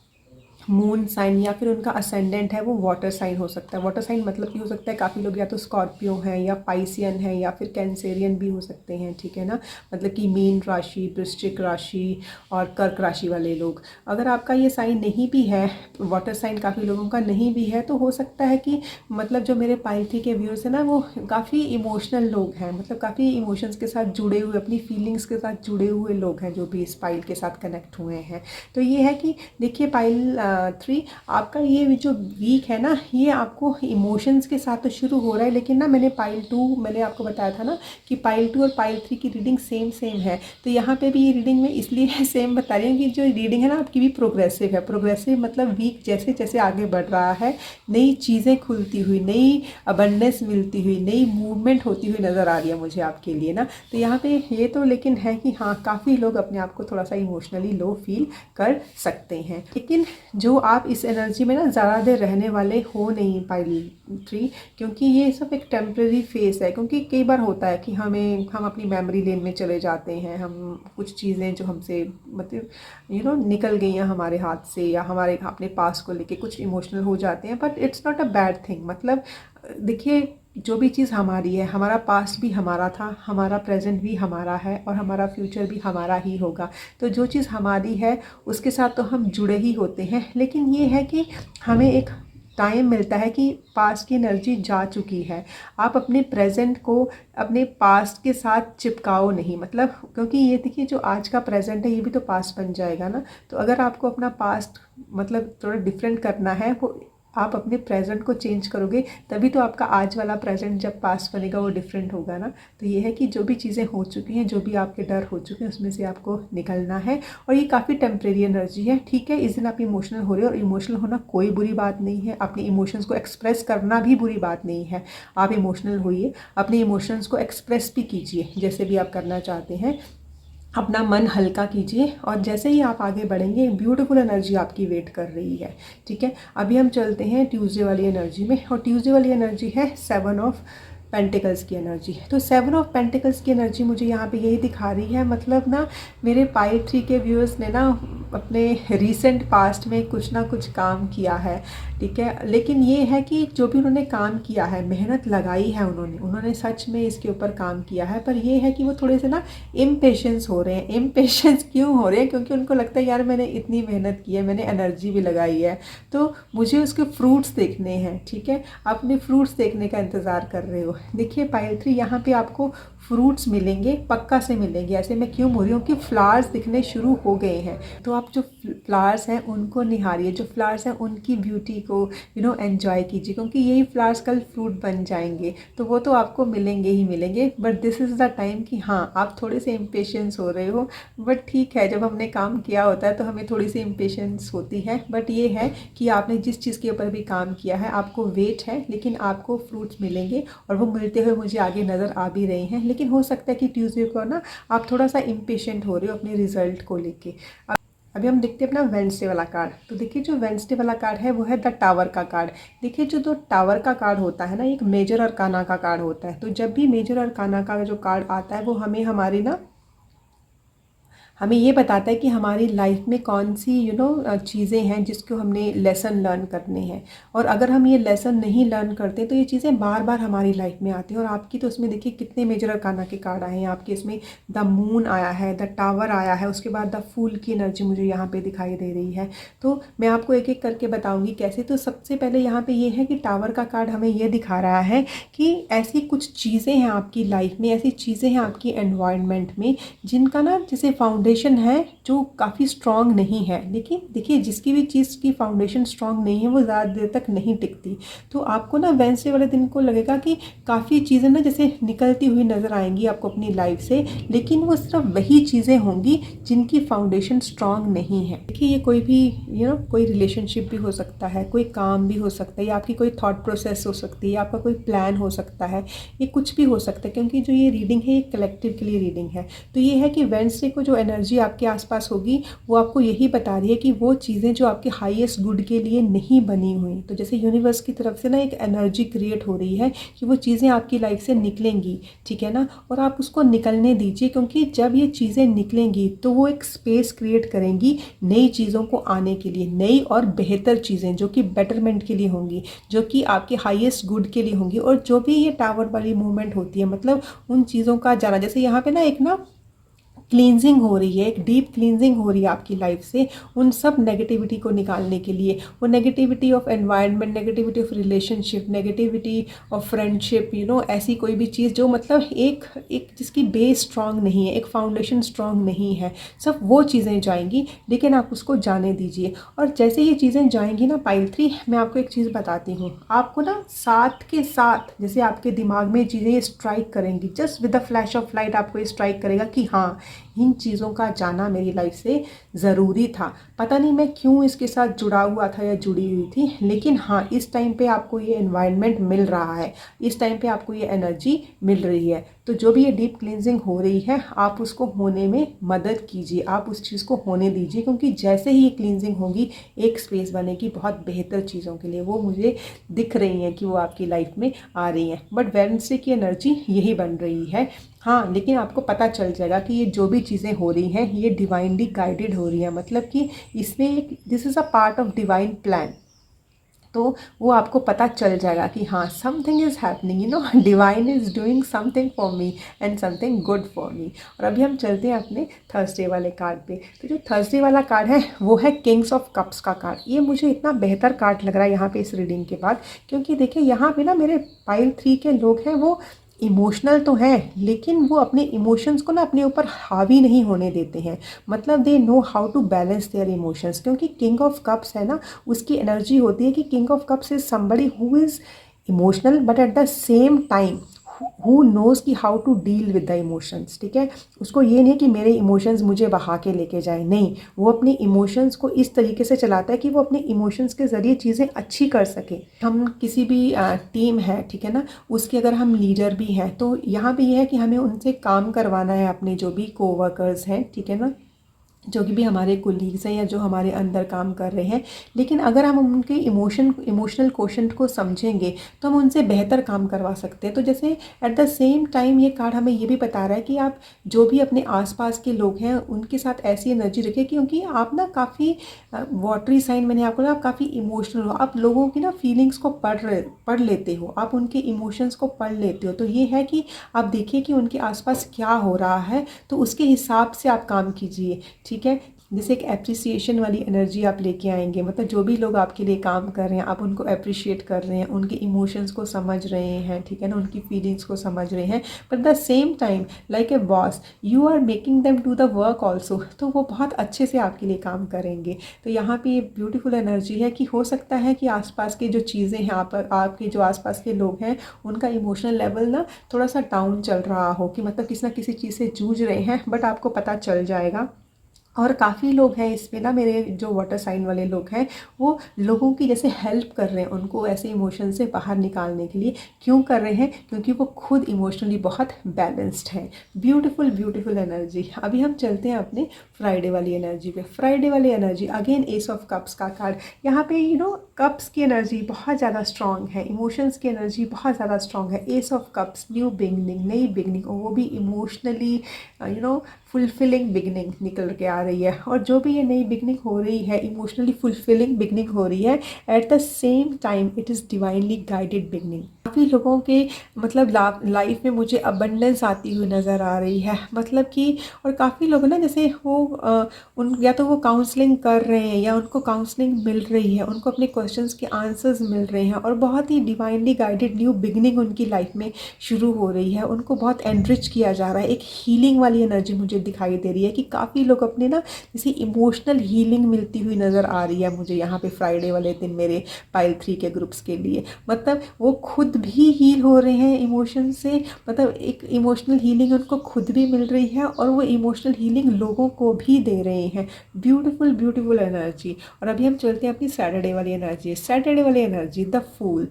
मून साइन, या फिर उनका असेंडेंट है वो वाटर साइन हो सकता है। वाटर साइन मतलब कि हो सकता है काफ़ी लोग या तो स्कॉर्पियो हैं, या पाइसियन हैं, या फिर कैंसेरियन भी हो सकते हैं, ठीक है ना। मतलब कि मीन राशि, वृश्चिक राशि और कर्क राशि वाले लोग। अगर आपका ये साइन नहीं भी है, वाटर साइन काफ़ी लोगों का नहीं भी है, तो हो सकता है कि मतलब जो मेरे पाइल 3 के व्यूअर्स हैं ना, वो काफ़ी इमोशनल लोग हैं, मतलब काफ़ी इमोशंस के साथ जुड़े हुए, अपनी फीलिंग्स के साथ जुड़े हुए लोग हैं जो भी इस पाइल के साथ कनेक्ट हुए हैं। तो ये है कि देखिए पाइल 3 आपका ये जो वीक है ना, ये आपको इमोशंस के साथ तो शुरू हो रहा है, लेकिन ना मैंने पाइल 2 मैंने आपको बताया था ना कि पाइल 2 और पाइल 3 की रीडिंग सेम है। तो यहाँ पे भी ये रीडिंग में इसलिए सेम बता रही हूँ कि जो रीडिंग है ना आपकी भी प्रोग्रेसिव है। प्रोग्रेसिव मतलब वीक जैसे जैसे आगे बढ़ रहा है, नई चीज़ें खुलती हुई, नई अबंडेंस मिलती हुई, नई मूवमेंट होती हुई नज़र आ रही है मुझे आपके लिए ना। तो यहाँ पे ये तो लेकिन है कि हाँ, काफ़ी लोग अपने आप को थोड़ा सा इमोशनली लो फील कर सकते हैं। लेकिन जो आप इस एनर्जी में ना ज़्यादा देर रहने वाले हो नहीं पाइल 3, क्योंकि ये सब एक टेम्प्रेरी फेस है। क्योंकि कई बार होता है कि हम अपनी मेमोरी लेन में चले जाते हैं, हम कुछ चीज़ें जो हमसे मतलब निकल गई हैं हमारे हाथ से, या हमारे अपने पास को लेके कुछ इमोशनल हो जाते हैं। But it's not a bad thing. मतलब देखिए, जो भी चीज़ हमारी है, हमारा पास्ट भी हमारा था, हमारा प्रेजेंट भी हमारा है, और हमारा फ्यूचर भी हमारा ही होगा। तो जो चीज़ हमारी है उसके साथ तो हम जुड़े ही होते हैं। लेकिन ये है कि हमें एक टाइम मिलता है कि पास्ट की एनर्जी जा चुकी है। आप अपने प्रेजेंट को अपने पास्ट के साथ चिपकाओ नहीं। मतलब क्योंकि ये देखिए, जो आज का प्रेजेंट है ये भी तो पास्ट बन जाएगा ना। तो अगर आपको अपना पास्ट मतलब थोड़ा डिफरेंट करना है, वो आप अपने प्रेजेंट को चेंज करोगे, तभी तो आपका आज वाला प्रेजेंट जब पास्ट बनेगा वो डिफरेंट होगा ना। तो ये है कि जो भी चीज़ें हो चुकी हैं, जो भी आपके डर हो चुके हैं, उसमें से आपको निकलना है। और ये काफ़ी टेम्प्रेरी एनर्जी है, ठीक है। इस दिन आप इमोशनल हो रहे हो, और इमोशनल होना कोई बुरी बात नहीं है। अपने इमोशंस को एक्सप्रेस करना भी बुरी बात नहीं है। आप इमोशनल होइए, अपने इमोशंस को एक्सप्रेस भी कीजिए जैसे भी आप करना चाहते हैं। अपना मन हल्का कीजिए, और जैसे ही आप आगे बढ़ेंगे ब्यूटीफुल एनर्जी आपकी वेट कर रही है। ठीक है, अभी हम चलते हैं ट्यूसडे वाली एनर्जी में, और ट्यूसडे वाली एनर्जी है 7 ऑफ पेंटिकल्स की एनर्जी। तो 7 ऑफ पेंटिकल्स की एनर्जी मुझे यहाँ पे यही दिखा रही है, मतलब ना मेरे पाई 3 के व्यूअर्स ने ना अपने रीसेंट पास्ट में कुछ ना कुछ काम किया है। ठीक है, लेकिन ये है कि जो भी उन्होंने काम किया है, मेहनत लगाई है उन्होंने सच में इसके ऊपर काम किया है। पर ये है कि वो थोड़े से ना इम्पेशेंस हो रहे हैं। इम्पेशेंस क्यों हो रहे हैं? क्योंकि उनको लगता है यार मैंने इतनी मेहनत की है, मैंने एनर्जी भी लगाई है, तो मुझे उसके फ्रूट्स देखने हैं। ठीक है, आप अपने फ्रूट्स देखने का इंतज़ार कर रहे हो। देखिए पाइल 3, यहाँ पे आपको फ्रूट्स मिलेंगे, पक्का से मिलेंगे। ऐसे मैं क्यों बोल रही हूँ कि फ्लावर्स दिखने शुरू हो गए हैं। तो आप जो फ्लावर्स हैं उनको निहारिए, जो फ्लावर्स हैं उनकी ब्यूटी को एंजॉय कीजिए, क्योंकि यही फ्लावर्स कल फ्रूट बन जाएंगे। तो वो तो आपको मिलेंगे ही मिलेंगे। But this is the time कि हाँ, आप थोड़े से इम्पेशेंस हो रहे हो। बट ठीक है, जब हमने काम किया होता है तो हमें थोड़ी सी इम्पेशेंस होती है। बट ये है कि आपने जिस चीज़ के ऊपर भी काम किया है, आपको वेट है, लेकिन आपको फ्रूट्स मिलेंगे, और वो मिलते हुए मुझे आगे नज़र आ भी रहे हैं। लेकिन हो सकता है कि ट्यूसडे को ना आप थोड़ा सा इम्पेशेंट हो रहे हो अपने रिजल्ट को लेके। अभी हम देखते हैं अपना वेडनेसडे वाला कार्ड। तो देखिए, जो वेडनेसडे वाला कार्ड है वो है द टावर का कार्ड। देखिए, जो टावर का कार्ड होता है ना, एक मेजर अरकाना का कार्ड होता है। तो जब भी मेजर अरकाना का जो कार्ड आता है, वो हमें ये बताता है कि हमारी लाइफ में कौन सी चीज़ें हैं जिसको हमने लेसन लर्न करने हैं। और अगर हम ये लेसन नहीं लर्न करते तो ये चीज़ें बार बार हमारी लाइफ में आती हैं। और आपकी तो इसमें देखिए कितने मेजर अरकाना के कार्ड आए हैं आपके। इसमें द मून आया है, द टावर आया है, उसके बाद द फूल की एनर्जी मुझे यहाँ पे दिखाई दे रही है। तो मैं आपको एक एक करके बताऊँगी कैसे। तो सबसे पहले यहाँ पे ये है कि टावर का कार्ड हमें ये दिखा रहा है कि ऐसी कुछ चीज़ें हैं आपकी लाइफ में, ऐसी चीज़ें हैं आपकी एनवायरनमेंट में जिनका ना जैसे फाउंडेशन है जो काफ़ी स्ट्रॉन्ग नहीं है। लेकिन देखिए, जिसकी भी चीज़ की फाउंडेशन स्ट्रॉन्ग नहीं है वो ज़्यादा देर तक नहीं टिकती। तो आपको ना वेडनेसडे वाले दिन को लगेगा कि काफ़ी चीज़ें ना जैसे निकलती हुई नज़र आएंगी आपको अपनी लाइफ से, लेकिन वो सिर्फ वही चीज़ें होंगी जिनकी फाउंडेशन स्ट्रॉन्ग नहीं है। देखिए, ये कोई भी कोई रिलेशनशिप भी हो सकता है, कोई काम भी हो सकता है, या आपकी कोई थॉट प्रोसेस हो सकती है, आपका कोई प्लान हो सकता है, ये कुछ भी हो सकता है। क्योंकि जो ये रीडिंग है ये कलेक्टिव के लिए रीडिंग है। तो ये है कि वेडनेसडे को जो एनर्जी आपके आसपास होगी वो आपको यही बता रही है कि वो चीज़ें जो आपके हाईएस्ट गुड के लिए नहीं बनी हुई, तो जैसे यूनिवर्स की तरफ से ना एक एनर्जी क्रिएट हो रही है कि वो चीज़ें आपकी लाइफ से निकलेंगी। ठीक है ना, और आप उसको निकलने दीजिए, क्योंकि जब ये चीज़ें निकलेंगी तो वो एक स्पेस क्रिएट करेंगी नई चीज़ों को आने के लिए, नई और बेहतर चीज़ें जो कि बेटरमेंट के लिए होंगी, जो कि आपके हाईएस्ट गुड के लिए होंगी। और जो भी ये टावर वाली मूवमेंट होती है, मतलब उन चीज़ों का जाना, जैसे यहाँ पे ना एक क्लींजिंग हो रही है, एक डीप क्लींजिंग हो रही है आपकी लाइफ से उन सब नेगेटिविटी को निकालने के लिए। वो negativity of environment, negativity of relationship, negativity of friendship, ऐसी कोई भी चीज़ जो मतलब एक जिसकी बेस स्ट्रांग नहीं है, एक फाउंडेशन स्ट्रांग नहीं है, सब वो चीज़ें जाएंगी। लेकिन आप उसको जाने दीजिए। और जैसे ये चीज़ें जाएंगी ना पाइल 3, मैं आपको एक चीज़ बताती हूँ। आपको ना साथ के साथ जैसे आपके दिमाग में चीज़ें स्ट्राइक करेंगी, just with the flash of light आपको ये स्ट्राइक करेगा कि हाँ, इन चीज़ों का जाना मेरी लाइफ से ज़रूरी था। पता नहीं मैं क्यों इसके साथ जुड़ा हुआ था या जुड़ी हुई थी, लेकिन हाँ, इस टाइम पे आपको ये एनवायरनमेंट मिल रहा है, इस टाइम पे आपको ये एनर्जी मिल रही है। तो जो भी ये डीप क्लींजिंग हो रही है, आप उसको होने में मदद कीजिए, आप उस चीज़ को होने दीजिए, क्योंकि जैसे ही ये क्लींजिंग होगी एक स्पेस बनेगी बहुत बेहतर चीज़ों के लिए। वो मुझे दिख रही हैं कि वो आपकी लाइफ में आ रही हैं। बट वेडनेसडे की एनर्जी यही बन रही है। हाँ, लेकिन आपको पता चल जाएगा कि ये जो भी चीज़ें हो रही हैं ये डिवाइनली गाइडेड हो रही हैं, मतलब कि इसमें एक this is a part of divine plan. तो वो आपको पता चल जाएगा कि हाँ, something is happening, divine is doing something for me and something good for me. और अभी हम चलते हैं अपने थर्सडे वाले कार्ड पे। तो जो थर्सडे वाला कार्ड है वो है किंग्स ऑफ कप्स का कार्ड। ये मुझे इतना बेहतर कार्ड लग रहा है यहाँ पे इस रीडिंग के बाद, क्योंकि देखिए यहाँ पे ना मेरे पाइल 3 के लोग हैं, वो इमोशनल तो हैं, लेकिन वो अपने इमोशंस को ना अपने ऊपर हावी नहीं होने देते हैं। मतलब they know how to balance their emotions, क्योंकि किंग ऑफ कप्स है ना, उसकी एनर्जी होती है कि king of cups is somebody who is emotional but at the same time who knows कि how to deal with the emotions. ठीक है, उसको ये नहीं कि मेरे इमोशंस मुझे बहा के लेके जाए, नहीं, वो अपने इमोशंस को इस तरीके से चलाता है कि वो अपने इमोशंस के ज़रिए चीज़ें अच्छी कर सके। हम किसी भी टीम है, ठीक है ना, उसके अगर हम लीडर भी हैं, तो यहाँ भी ये है कि हमें उनसे काम करवाना है, अपने जो भी कोवर्कर्स हैं, ठीक है ना, जो कि भी हमारे कोलीग्स हैं या जो हमारे अंदर काम कर रहे हैं। लेकिन अगर हम उनके इमोशनल कोशेंट को समझेंगे तो हम उनसे बेहतर काम करवा सकते हैं। तो जैसे एट द सेम टाइम ये कार्ड हमें ये भी बता रहा है कि आप जो भी अपने आसपास के लोग हैं उनके साथ ऐसी एनर्जी रखें, क्योंकि आप ना काफ़ी वाटरी साइन, मैंने आपको ना, आप काफ़ी इमोशनल हो, आप लोगों की ना फीलिंग्स को पढ़ लेते हो, आप उनके इमोशंस को पढ़ लेते हो। तो ये है कि आप देखिए कि उनके आसपास क्या हो रहा है, तो उसके हिसाब से आप काम कीजिए। ठीक है, जैसे एक एप्रिसिएशन वाली एनर्जी आप लेके आएंगे, मतलब जो भी लोग आपके लिए काम कर रहे हैं आप उनको अप्रिशिएट कर रहे हैं, उनके इमोशंस को समझ रहे हैं, ठीक है ना, उनकी फीलिंग्स को समझ रहे हैं। But the same time like a boss you are making them do the work also, तो वो बहुत अच्छे से आपके लिए काम करेंगे। तो यहाँ पे ये ब्यूटीफुल एनर्जी है कि हो सकता है कि आसपास की जो चीज़ें हैं, आपके जो आसपास के लोग हैं उनका इमोशनल लेवल ना थोड़ा सा डाउन चल रहा हो, कि मतलब किसी ना किसी चीज़ से जूझ रहे हैं, बट आपको पता चल जाएगा। और काफ़ी लोग हैं इसमें ना, मेरे जो वाटर साइन वाले लोग हैं वो लोगों की जैसे हेल्प कर रहे हैं, उनको ऐसे इमोशन से बाहर निकालने के लिए। क्यों कर रहे हैं? क्योंकि वो खुद इमोशनली बहुत बैलेंस्ड हैं। Beautiful beautiful energy. अभी हम चलते हैं अपने फ्राइडे वाली एनर्जी पे। फ्राइडे वाली energy again S of cups का कार्ड। यहाँ पे कप्स की एनर्जी बहुत ज़्यादा स्ट्रॉन्ग है, इमोशंस की एनर्जी बहुत ज़्यादा स्ट्रॉन्ग है। S of cups, new beginning, नई बिगनिंग, और वो भी इमोशनली फुलफिलिंग बिगनिंग निकल के आ रही है। और जो भी ये नई बिगनिंग हो रही है, इमोशनली फुलफिलिंग बिगनिंग हो रही है, eight the same time it is divinely guided beginning. काफ़ी लोगों के मतलब लाइफ में मुझे अबंडेंस आती हुई नज़र आ रही है, मतलब कि और काफ़ी लोग ना जैसे वो उन या तो वो काउंसलिंग कर रहे हैं या उनको काउंसलिंग मिल रही है, उनको अपने क्वेश्चंस के आंसर्स मिल रहे हैं, और बहुत ही डिवाइनली गाइडेड न्यू बिगनिंग उनकी लाइफ में शुरू हो रही है। उनको बहुत एनरिच किया जा रहा है, एक हीलिंग वाली एनर्जी मुझे दिखाई दे रही है कि काफ़ी लोग अपने ना जैसे इमोशनल हीलिंग मिलती हुई नज़र आ रही है मुझे यहाँ पे फ्राइडे वाले दिन मेरे पाइल 3 के ग्रुप्स के लिए। मतलब वो खुद भी हील हो रहे हैं इमोशन से, मतलब एक इमोशनल हीलिंग उनको खुद भी मिल रही है और वो इमोशनल हीलिंग लोगों को भी दे रहे हैं। Beautiful beautiful energy. और अभी हम चलते हैं अपनी सैटरडे वाली एनर्जी। सैटरडे वाली energy the fool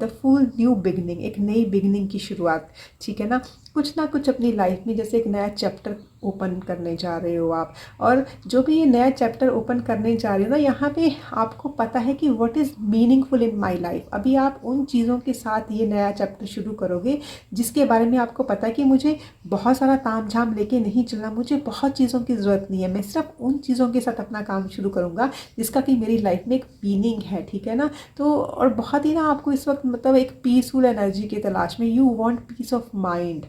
new beginning, एक नई बिगनिंग की शुरुआत। ठीक है ना, कुछ ना कुछ अपनी लाइफ में जैसे एक नया चैप्टर ओपन करने जा रहे हो आप, और जो भी ये नया चैप्टर ओपन करने जा रहे हो ना, यहाँ पे आपको पता है कि what is meaningful in my life. अभी आप उन चीज़ों के साथ ये नया चैप्टर शुरू करोगे जिसके बारे में आपको पता है कि मुझे बहुत सारा ताम झाम लेके नहीं चलना, मुझे बहुत चीज़ों की ज़रूरत नहीं है, मैं सिर्फ उन चीज़ों के साथ अपना काम शुरू करूँगा जिसका कि मेरी लाइफ में एक मीनिंग है। ठीक है ना, तो और बहुत ही ना आपको इस वक्त मतलब एक पीसफुल एनर्जी की तलाश में, you want piece of mind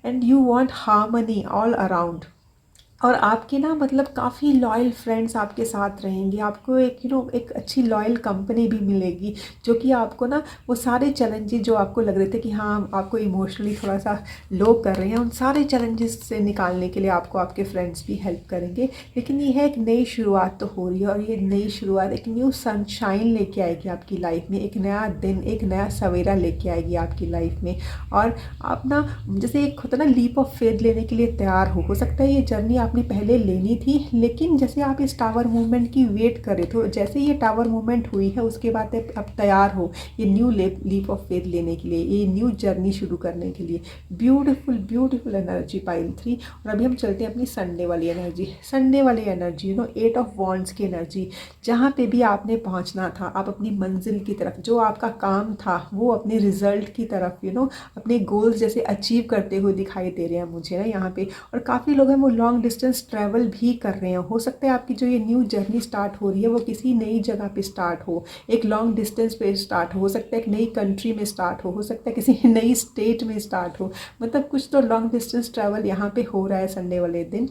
and you want harmony all around. और आपके ना मतलब काफ़ी लॉयल फ्रेंड्स आपके साथ रहेंगे, आपको एक एक अच्छी लॉयल कंपनी भी मिलेगी, जो कि आपको ना वो सारे चैलेंजेस जो आपको लग रहे थे कि हाँ आपको इमोशनली थोड़ा सा लो कर रहे हैं, उन सारे चैलेंजेस से निकालने के लिए आपको आपके फ्रेंड्स भी हेल्प करेंगे। लेकिन ये है एक नई शुरुआत तो हो रही है, और ये नई शुरुआत एक न्यू सनशाइन लेके आएगी आपकी लाइफ में, एक नया दिन, एक नया सवेरा लेके आएगी आपकी लाइफ में। और आप ना जैसे एक होता है ना लीप ऑफ फेथ लेने के लिए तैयार हो सकता है ये जर्नी आप आपने पहले लेनी थी, लेकिन जैसे आप इस टावर मूवमेंट की वेट करें तो जैसे ये टावर मूवमेंट हुई है उसके बाद अब तैयार हो ये न्यू लीप ऑफ फेथ लेने के लिए, ये न्यू जर्नी शुरू करने के लिए। Beautiful beautiful energy pile 3। और अभी हम चलते हैं अपनी संडे वाली एनर्जी। संडे वाली एनर्जी 8 ऑफ वॉन्ड्स की एनर्जी। जहाँ पे भी आपने पहुँचना था, आप अपनी मंजिल की तरफ, जो आपका काम था वो अपने रिजल्ट की तरफ अपने गोल्स जैसे अचीव करते हुए दिखाई दे रहे हैं मुझे ना यहाँ पे। और काफ़ी लोग हैं वो लॉन्ग डिस्टेंस ट्रैवल भी कर रहे हैं। हो सकता है आपकी जो ये न्यू जर्नी स्टार्ट हो रही है वो किसी नई जगह पे स्टार्ट हो, एक लॉन्ग डिस्टेंस पे स्टार्ट हो सकता है, एक नई कंट्री में स्टार्ट हो सकता है किसी नई स्टेट में स्टार्ट हो, मतलब कुछ तो लॉन्ग डिस्टेंस ट्रैवल यहाँ पे हो रहा है संडे वाले दिन।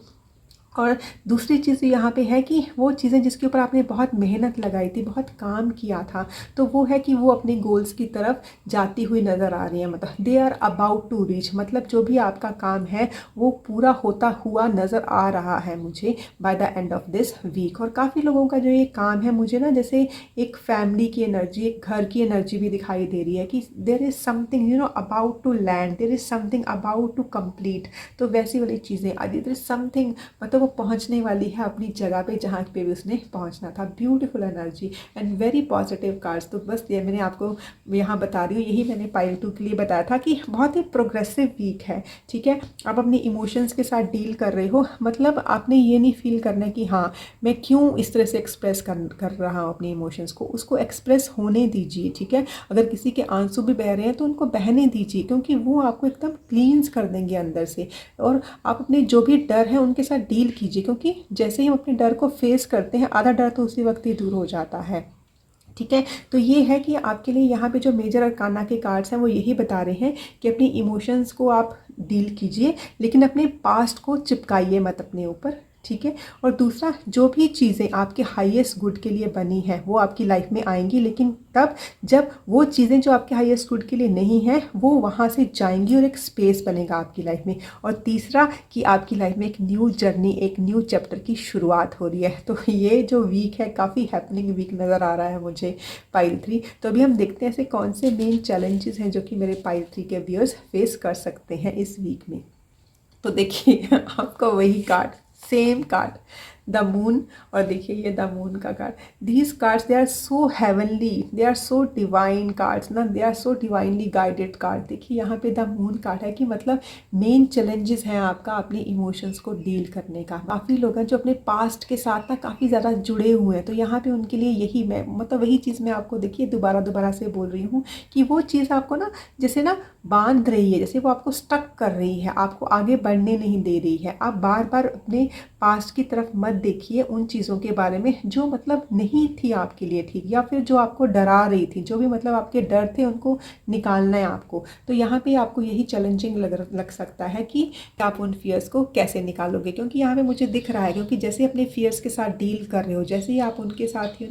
और दूसरी चीज़ यहाँ पे है कि वो चीज़ें जिसके ऊपर आपने बहुत मेहनत लगाई थी, बहुत काम किया था, तो वो है कि वो अपने गोल्स की तरफ जाती हुई नज़र आ रही है। मतलब they are about to reach, मतलब जो भी आपका काम है वो पूरा होता हुआ नज़र आ रहा है मुझे by the end of this week. और काफ़ी लोगों का जो ये काम है मुझे ना जैसे एक फैमिली की एनर्जी, एक घर की एनर्जी भी दिखाई दे रही है कि there is something about to land, there is something about to complete. तो वैसी वाली चीज़ें आदि, देर इज़ समथिंग, मतलब वो पहुंचने वाली है अपनी जगह पे जहाँ पे भी उसने पहुंचना था। Beautiful energy and very positive cards. तो बस ये मैंने आपको यहाँ बता रही हूँ, यही मैंने पाइल 2 के लिए बताया था कि बहुत ही प्रोग्रेसिव वीक है। ठीक है, आप अपनी इमोशंस के साथ डील कर रहे हो, मतलब आपने ये नहीं फील करना कि हाँ मैं क्यों इस तरह से एक्सप्रेस कर रहा हूँ अपनी इमोशंस को, उसको एक्सप्रेस होने दीजिए। ठीक है, अगर किसी के आंसू भी बह रहे हैं तो उनको बहने दीजिए, क्योंकि वो आपको एकदम क्लींस कर देंगे अंदर से। और आप अपने जो भी डर है उनके साथ डील कीजिए, क्योंकि जैसे ही हम अपने डर को फेस करते हैं आधा डर तो उसी वक्त ही दूर हो जाता है। ठीक है, तो ये है कि आपके लिए यहाँ पे जो मेजर अरकाना के कार्ड्स हैं वो यही बता रहे हैं कि अपनी इमोशंस को आप डील कीजिए, लेकिन अपने पास्ट को चिपकाइए मत अपने ऊपर। ठीक है, और दूसरा, जो भी चीज़ें आपके हाईएस्ट गुड के लिए बनी हैं वो आपकी लाइफ में आएंगी, लेकिन तब जब वो चीज़ें जो आपके हाईएस्ट गुड के लिए नहीं हैं वो वहाँ से जाएंगी और एक स्पेस बनेगा आपकी लाइफ में। और तीसरा कि आपकी लाइफ में एक न्यू जर्नी, एक न्यू चैप्टर की शुरुआत हो रही है। तो ये जो वीक है काफ़ी हैपनिंग वीक नज़र आ रहा है मुझे पाइल 3। तो अभी हम देखते हैं ऐसे कौन से मेन चैलेंजेस हैं जो कि मेरे पाइल 3 के व्यूअर्स फेस कर सकते हैं इस वीक में। तो देखिए आपका वही card, same card, the moon. और देखिए ये द मून का card. These cards they are so heavenly, they are so divine cards ना, they are so divinely guided card. देखिए यहाँ पे द मून कार्ड है कि मतलब मेन चैलेंजेस हैं आपका अपने इमोशंस को डील करने का। काफ़ी लोग हैं जो अपने पास्ट के साथ ना काफ़ी ज़्यादा जुड़े हुए हैं, तो यहाँ पे उनके लिए यही मैं मतलब वही चीज़ मैं आपको देखिए दोबारा से बोल रही हूँ कि वो चीज़ आपको ना जैसे ना बांध रही है, जैसे वो आपको स्टक कर रही है, आपको आगे बढ़ने नहीं दे रही है। आप बार बार अपने पास्ट की तरफ मत देखिए, उन चीज़ों के बारे में जो मतलब नहीं थी आपके लिए ठीक, या फिर जो आपको डरा रही थी, जो भी मतलब आपके डर थे उनको निकालना है आपको। तो यहाँ पे आपको यही चैलेंजिंग लग सकता है कि आप उन फियर्स को कैसे निकालोगे, क्योंकि यहाँ पे मुझे दिख रहा है, क्योंकि जैसे अपने फियर्स के साथ डील कर रहे हो, जैसे ही आप उनके साथ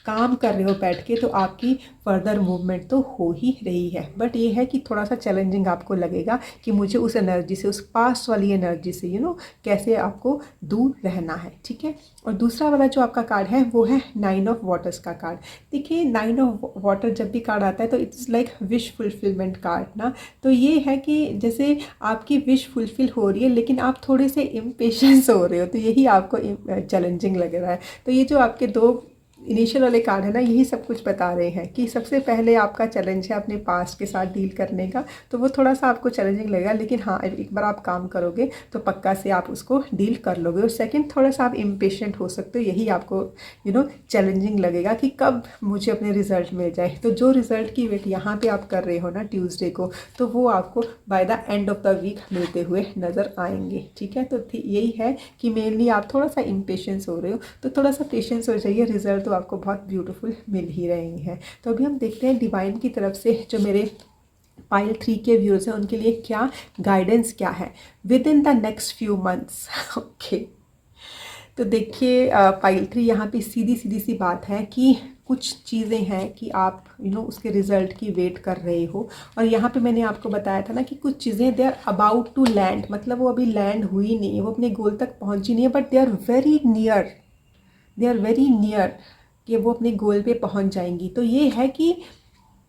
काम कर रहे हो बैठ के, तो आपकी फर्दर मूवमेंट तो हो ही रही है। बट ये है कि थोड़ा सा चैलेंजिंग आपको लगेगा कि मुझे उस एनर्जी से, उस पास्ट वाली एनर्जी से कैसे आपको दूर रहना है। ठीक है, और दूसरा वाला जो आपका कार्ड है वो है 9 ऑफ वाटर्स का कार्ड। देखिए 9 ऑफ वाटर जब भी कार्ड आता है तो it's like wish fulfilment card ना। तो ये है कि जैसे आपकी विश फुलफिल हो रही है लेकिन आप थोड़े से इम्पेशेंस हो रहे हो, तो यही आपको चैलेंजिंग लग रहा है। तो ये जो आपके दो इनिशियल वाले कार्ड है ना, यही सब कुछ बता रहे हैं कि सबसे पहले आपका चैलेंज है अपने पास्ट के साथ डील करने का, तो वो थोड़ा सा आपको चैलेंजिंग लगेगा, लेकिन हाँ एक बार आप काम करोगे तो पक्का से आप उसको डील कर लोगे। और सेकंड, थोड़ा सा आप इम्पेशेंट हो सकते हो, यही आपको चैलेंजिंग लगेगा कि कब मुझे अपने रिजल्ट मिल जाए। तो जो रिजल्ट की वेट यहाँ पे आप कर रहे हो ना ट्यूसडे को, तो वो आपको by the end of the week मिलते हुए नज़र आएंगे। ठीक है, तो यही है कि मेनली आप थोड़ा सा इम्पेशेंस हो रहे हो, तो थोड़ा सा पेशेंस हो जाइए, रिजल्ट आपको बहुत ब्यूटीफुल मिल ही रही है। तो अभी हम देखते हैं डिवाइन की तरफ से जो मेरे पाइल 3 के व्यूअर्स हैं उनके लिए क्या गाइडेंस क्या है with in the next few months. Okay, तो देखिए पाइल 3 यहाँ पे सीधी सी बात है कि कुछ चीज़ें हैं कि आप उसके रिज़ल्ट की वेट कर रहे हो। और यहाँ पे मैंने आपको बताया था ना कि कुछ चीज़ें they are about to land, मतलब वो अभी लैंड हुई नहीं है, वो अपने गोल तक पहुँची नहीं है, but they are very near, they are very near कि वो अपने गोल पे पहुंच जाएंगी। तो ये है कि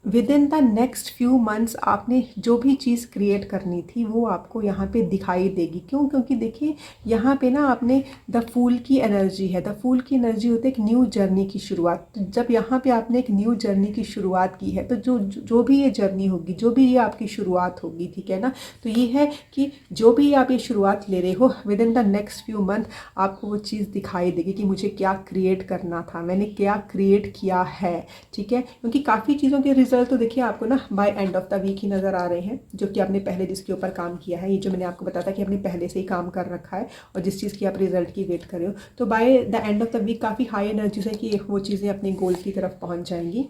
within the next few months आपने जो भी चीज़ क्रिएट करनी थी वो आपको यहाँ पे दिखाई देगी। क्यों? क्योंकि देखिए यहाँ पे ना आपने द फूल की एनर्जी है। द फूल की एनर्जी होती है एक न्यू जर्नी की शुरुआत। तो जब यहाँ पे आपने एक न्यू जर्नी की शुरुआत की है तो जो भी ये जर्नी होगी, जो भी ये आपकी शुरुआत होगी, ठीक है ना, तो ये है कि जो भी आप ये शुरुआत ले रहे हो with in the next few month आपको वो चीज़ दिखाई देगी कि मुझे क्या क्रिएट करना था, मैंने क्या क्रिएट किया है, ठीक है। क्योंकि काफ़ी चीज़ों के रिजल्ट तो देखिए आपको ना by end of the week ही नज़र आ रहे हैं, जो कि आपने पहले जिसके ऊपर काम किया है। ये जो मैंने आपको बताया था कि आपने पहले से ही काम कर रखा है और जिस चीज़ की आप रिजल्ट की वेट कर रहे हो, तो by the end of the week काफ़ी हाई एनर्जीज है कि वो चीज़ें अपने गोल की तरफ पहुँच जाएंगी।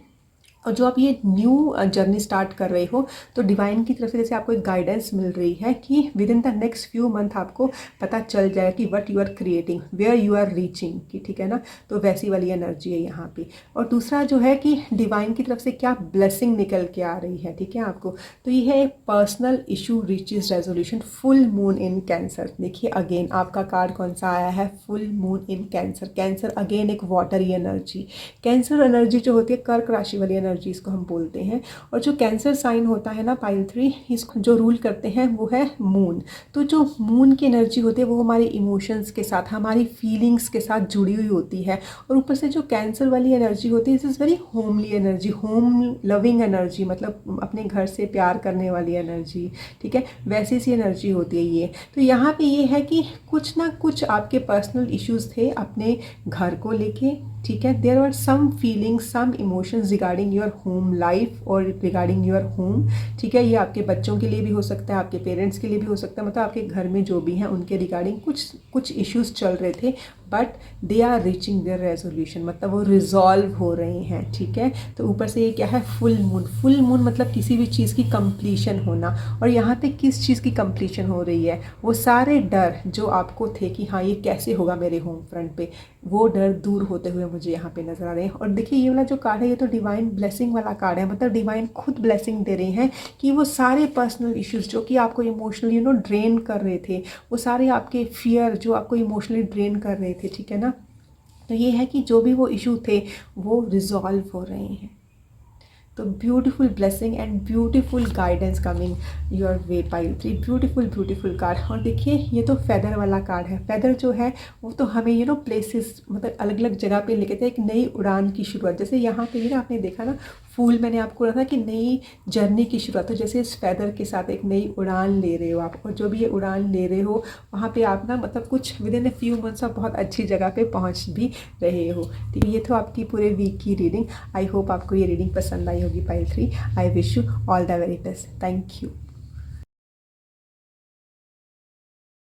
और जो आप ये न्यू जर्नी स्टार्ट कर रहे हो तो डिवाइन की तरफ से जैसे आपको एक गाइडेंस मिल रही है कि within the next few month आपको पता चल जाए कि what you are creating, where you are reaching, कि ठीक है ना। तो वैसी वाली एनर्जी है यहाँ पे। और दूसरा जो है कि डिवाइन की तरफ से क्या ब्लेसिंग निकल के आ रही है, ठीक है आपको। तो ये है personal issue reaches resolution, full moon in cancer. देखिए अगेन आपका कार्ड कौन सा आया है, full moon in cancer. Cancer again एक वाटरी एनर्जी। कैंसर एनर्जी जो होती है कर्क राशि वाली एनर्जी इसको हम बोलते हैं। और जो कैंसर साइन होता है ना पाइल 3, इसको जो रूल करते हैं वो है मून। तो जो मून की एनर्जी होती है वो हमारे इमोशंस के साथ, हमारी फीलिंग्स के साथ जुड़ी हुई होती है। और ऊपर से जो कैंसर वाली एनर्जी होती है, this is very homely energy, home loving energy, मतलब अपने घर से प्यार करने वाली एनर्जी, ठीक है, वैसी सी एनर्जी होती है ये। तो यहाँ पे ये है कि कुछ ना कुछ आपके पर्सनल इश्यूज थे अपने घर को लेके, ठीक है। There are some feelings, some emotions regarding your home life और रिगार्डिंग योर होम, ठीक है। ये आपके बच्चों के लिए भी हो सकता है, आपके पेरेंट्स के लिए भी हो सकता है, मतलब आपके घर में जो भी हैं उनके रिगार्डिंग कुछ इश्यूज चल रहे थे, but they are reaching their resolution, मतलब वो रिजॉल्व हो रहे हैं, ठीक है। तो ऊपर से ये क्या है, फुल मून। फुल मून मतलब किसी भी चीज़ की कंप्लीशन होना। और यहाँ पे किस चीज़ की कंप्लीशन हो रही है, वो सारे डर जो आपको थे कि हाँ ये कैसे होगा मेरे होम फ्रंट पे, वो डर दूर होते हुए मुझे यहाँ पे नजर आ रहे हैं। और देखिए ये वाला जो कार्ड है ये तो डिवाइन ब्लेसिंग वाला कार्ड है, मतलब डिवाइन खुद ब्लेसिंग दे रहे हैं कि वो सारे पर्सनल इश्यूज जो कि आपको इमोशनली ड्रेन कर रहे थे, वो सारे आपके फियर जो आपको इमोशनली ड्रेन कर रहे थे, ठीक है ना। तो ये है कि जो भी वो इशू थे वो रिजॉल्व हो रहे हैं। तो beautiful blessing and beautiful guidance coming your way pile 3, beautiful card. और देखिए ये तो फेदर वाला कार्ड है। फेदर जो है वो तो हमें प्लेसेस, मतलब अलग अलग जगह पे लेके थे, एक नई उड़ान की शुरुआत। जैसे यहाँ पे ना आपने देखा ना फूल, मैंने आपको रहा था कि नई जर्नी की शुरुआत हो, जैसे इस फेदर के साथ एक नई उड़ान ले रहे हो आप। और जो भी ये उड़ान ले रहे हो वहाँ पे आप ना मतलब कुछ with in a few months आप बहुत अच्छी जगह पे पहुँच भी रहे हो। तो ये तो आपकी पूरे वीक की रीडिंग। आई होप आपको ये रीडिंग पसंद आई होगी pile 3। I wish you all the very best. Thank you.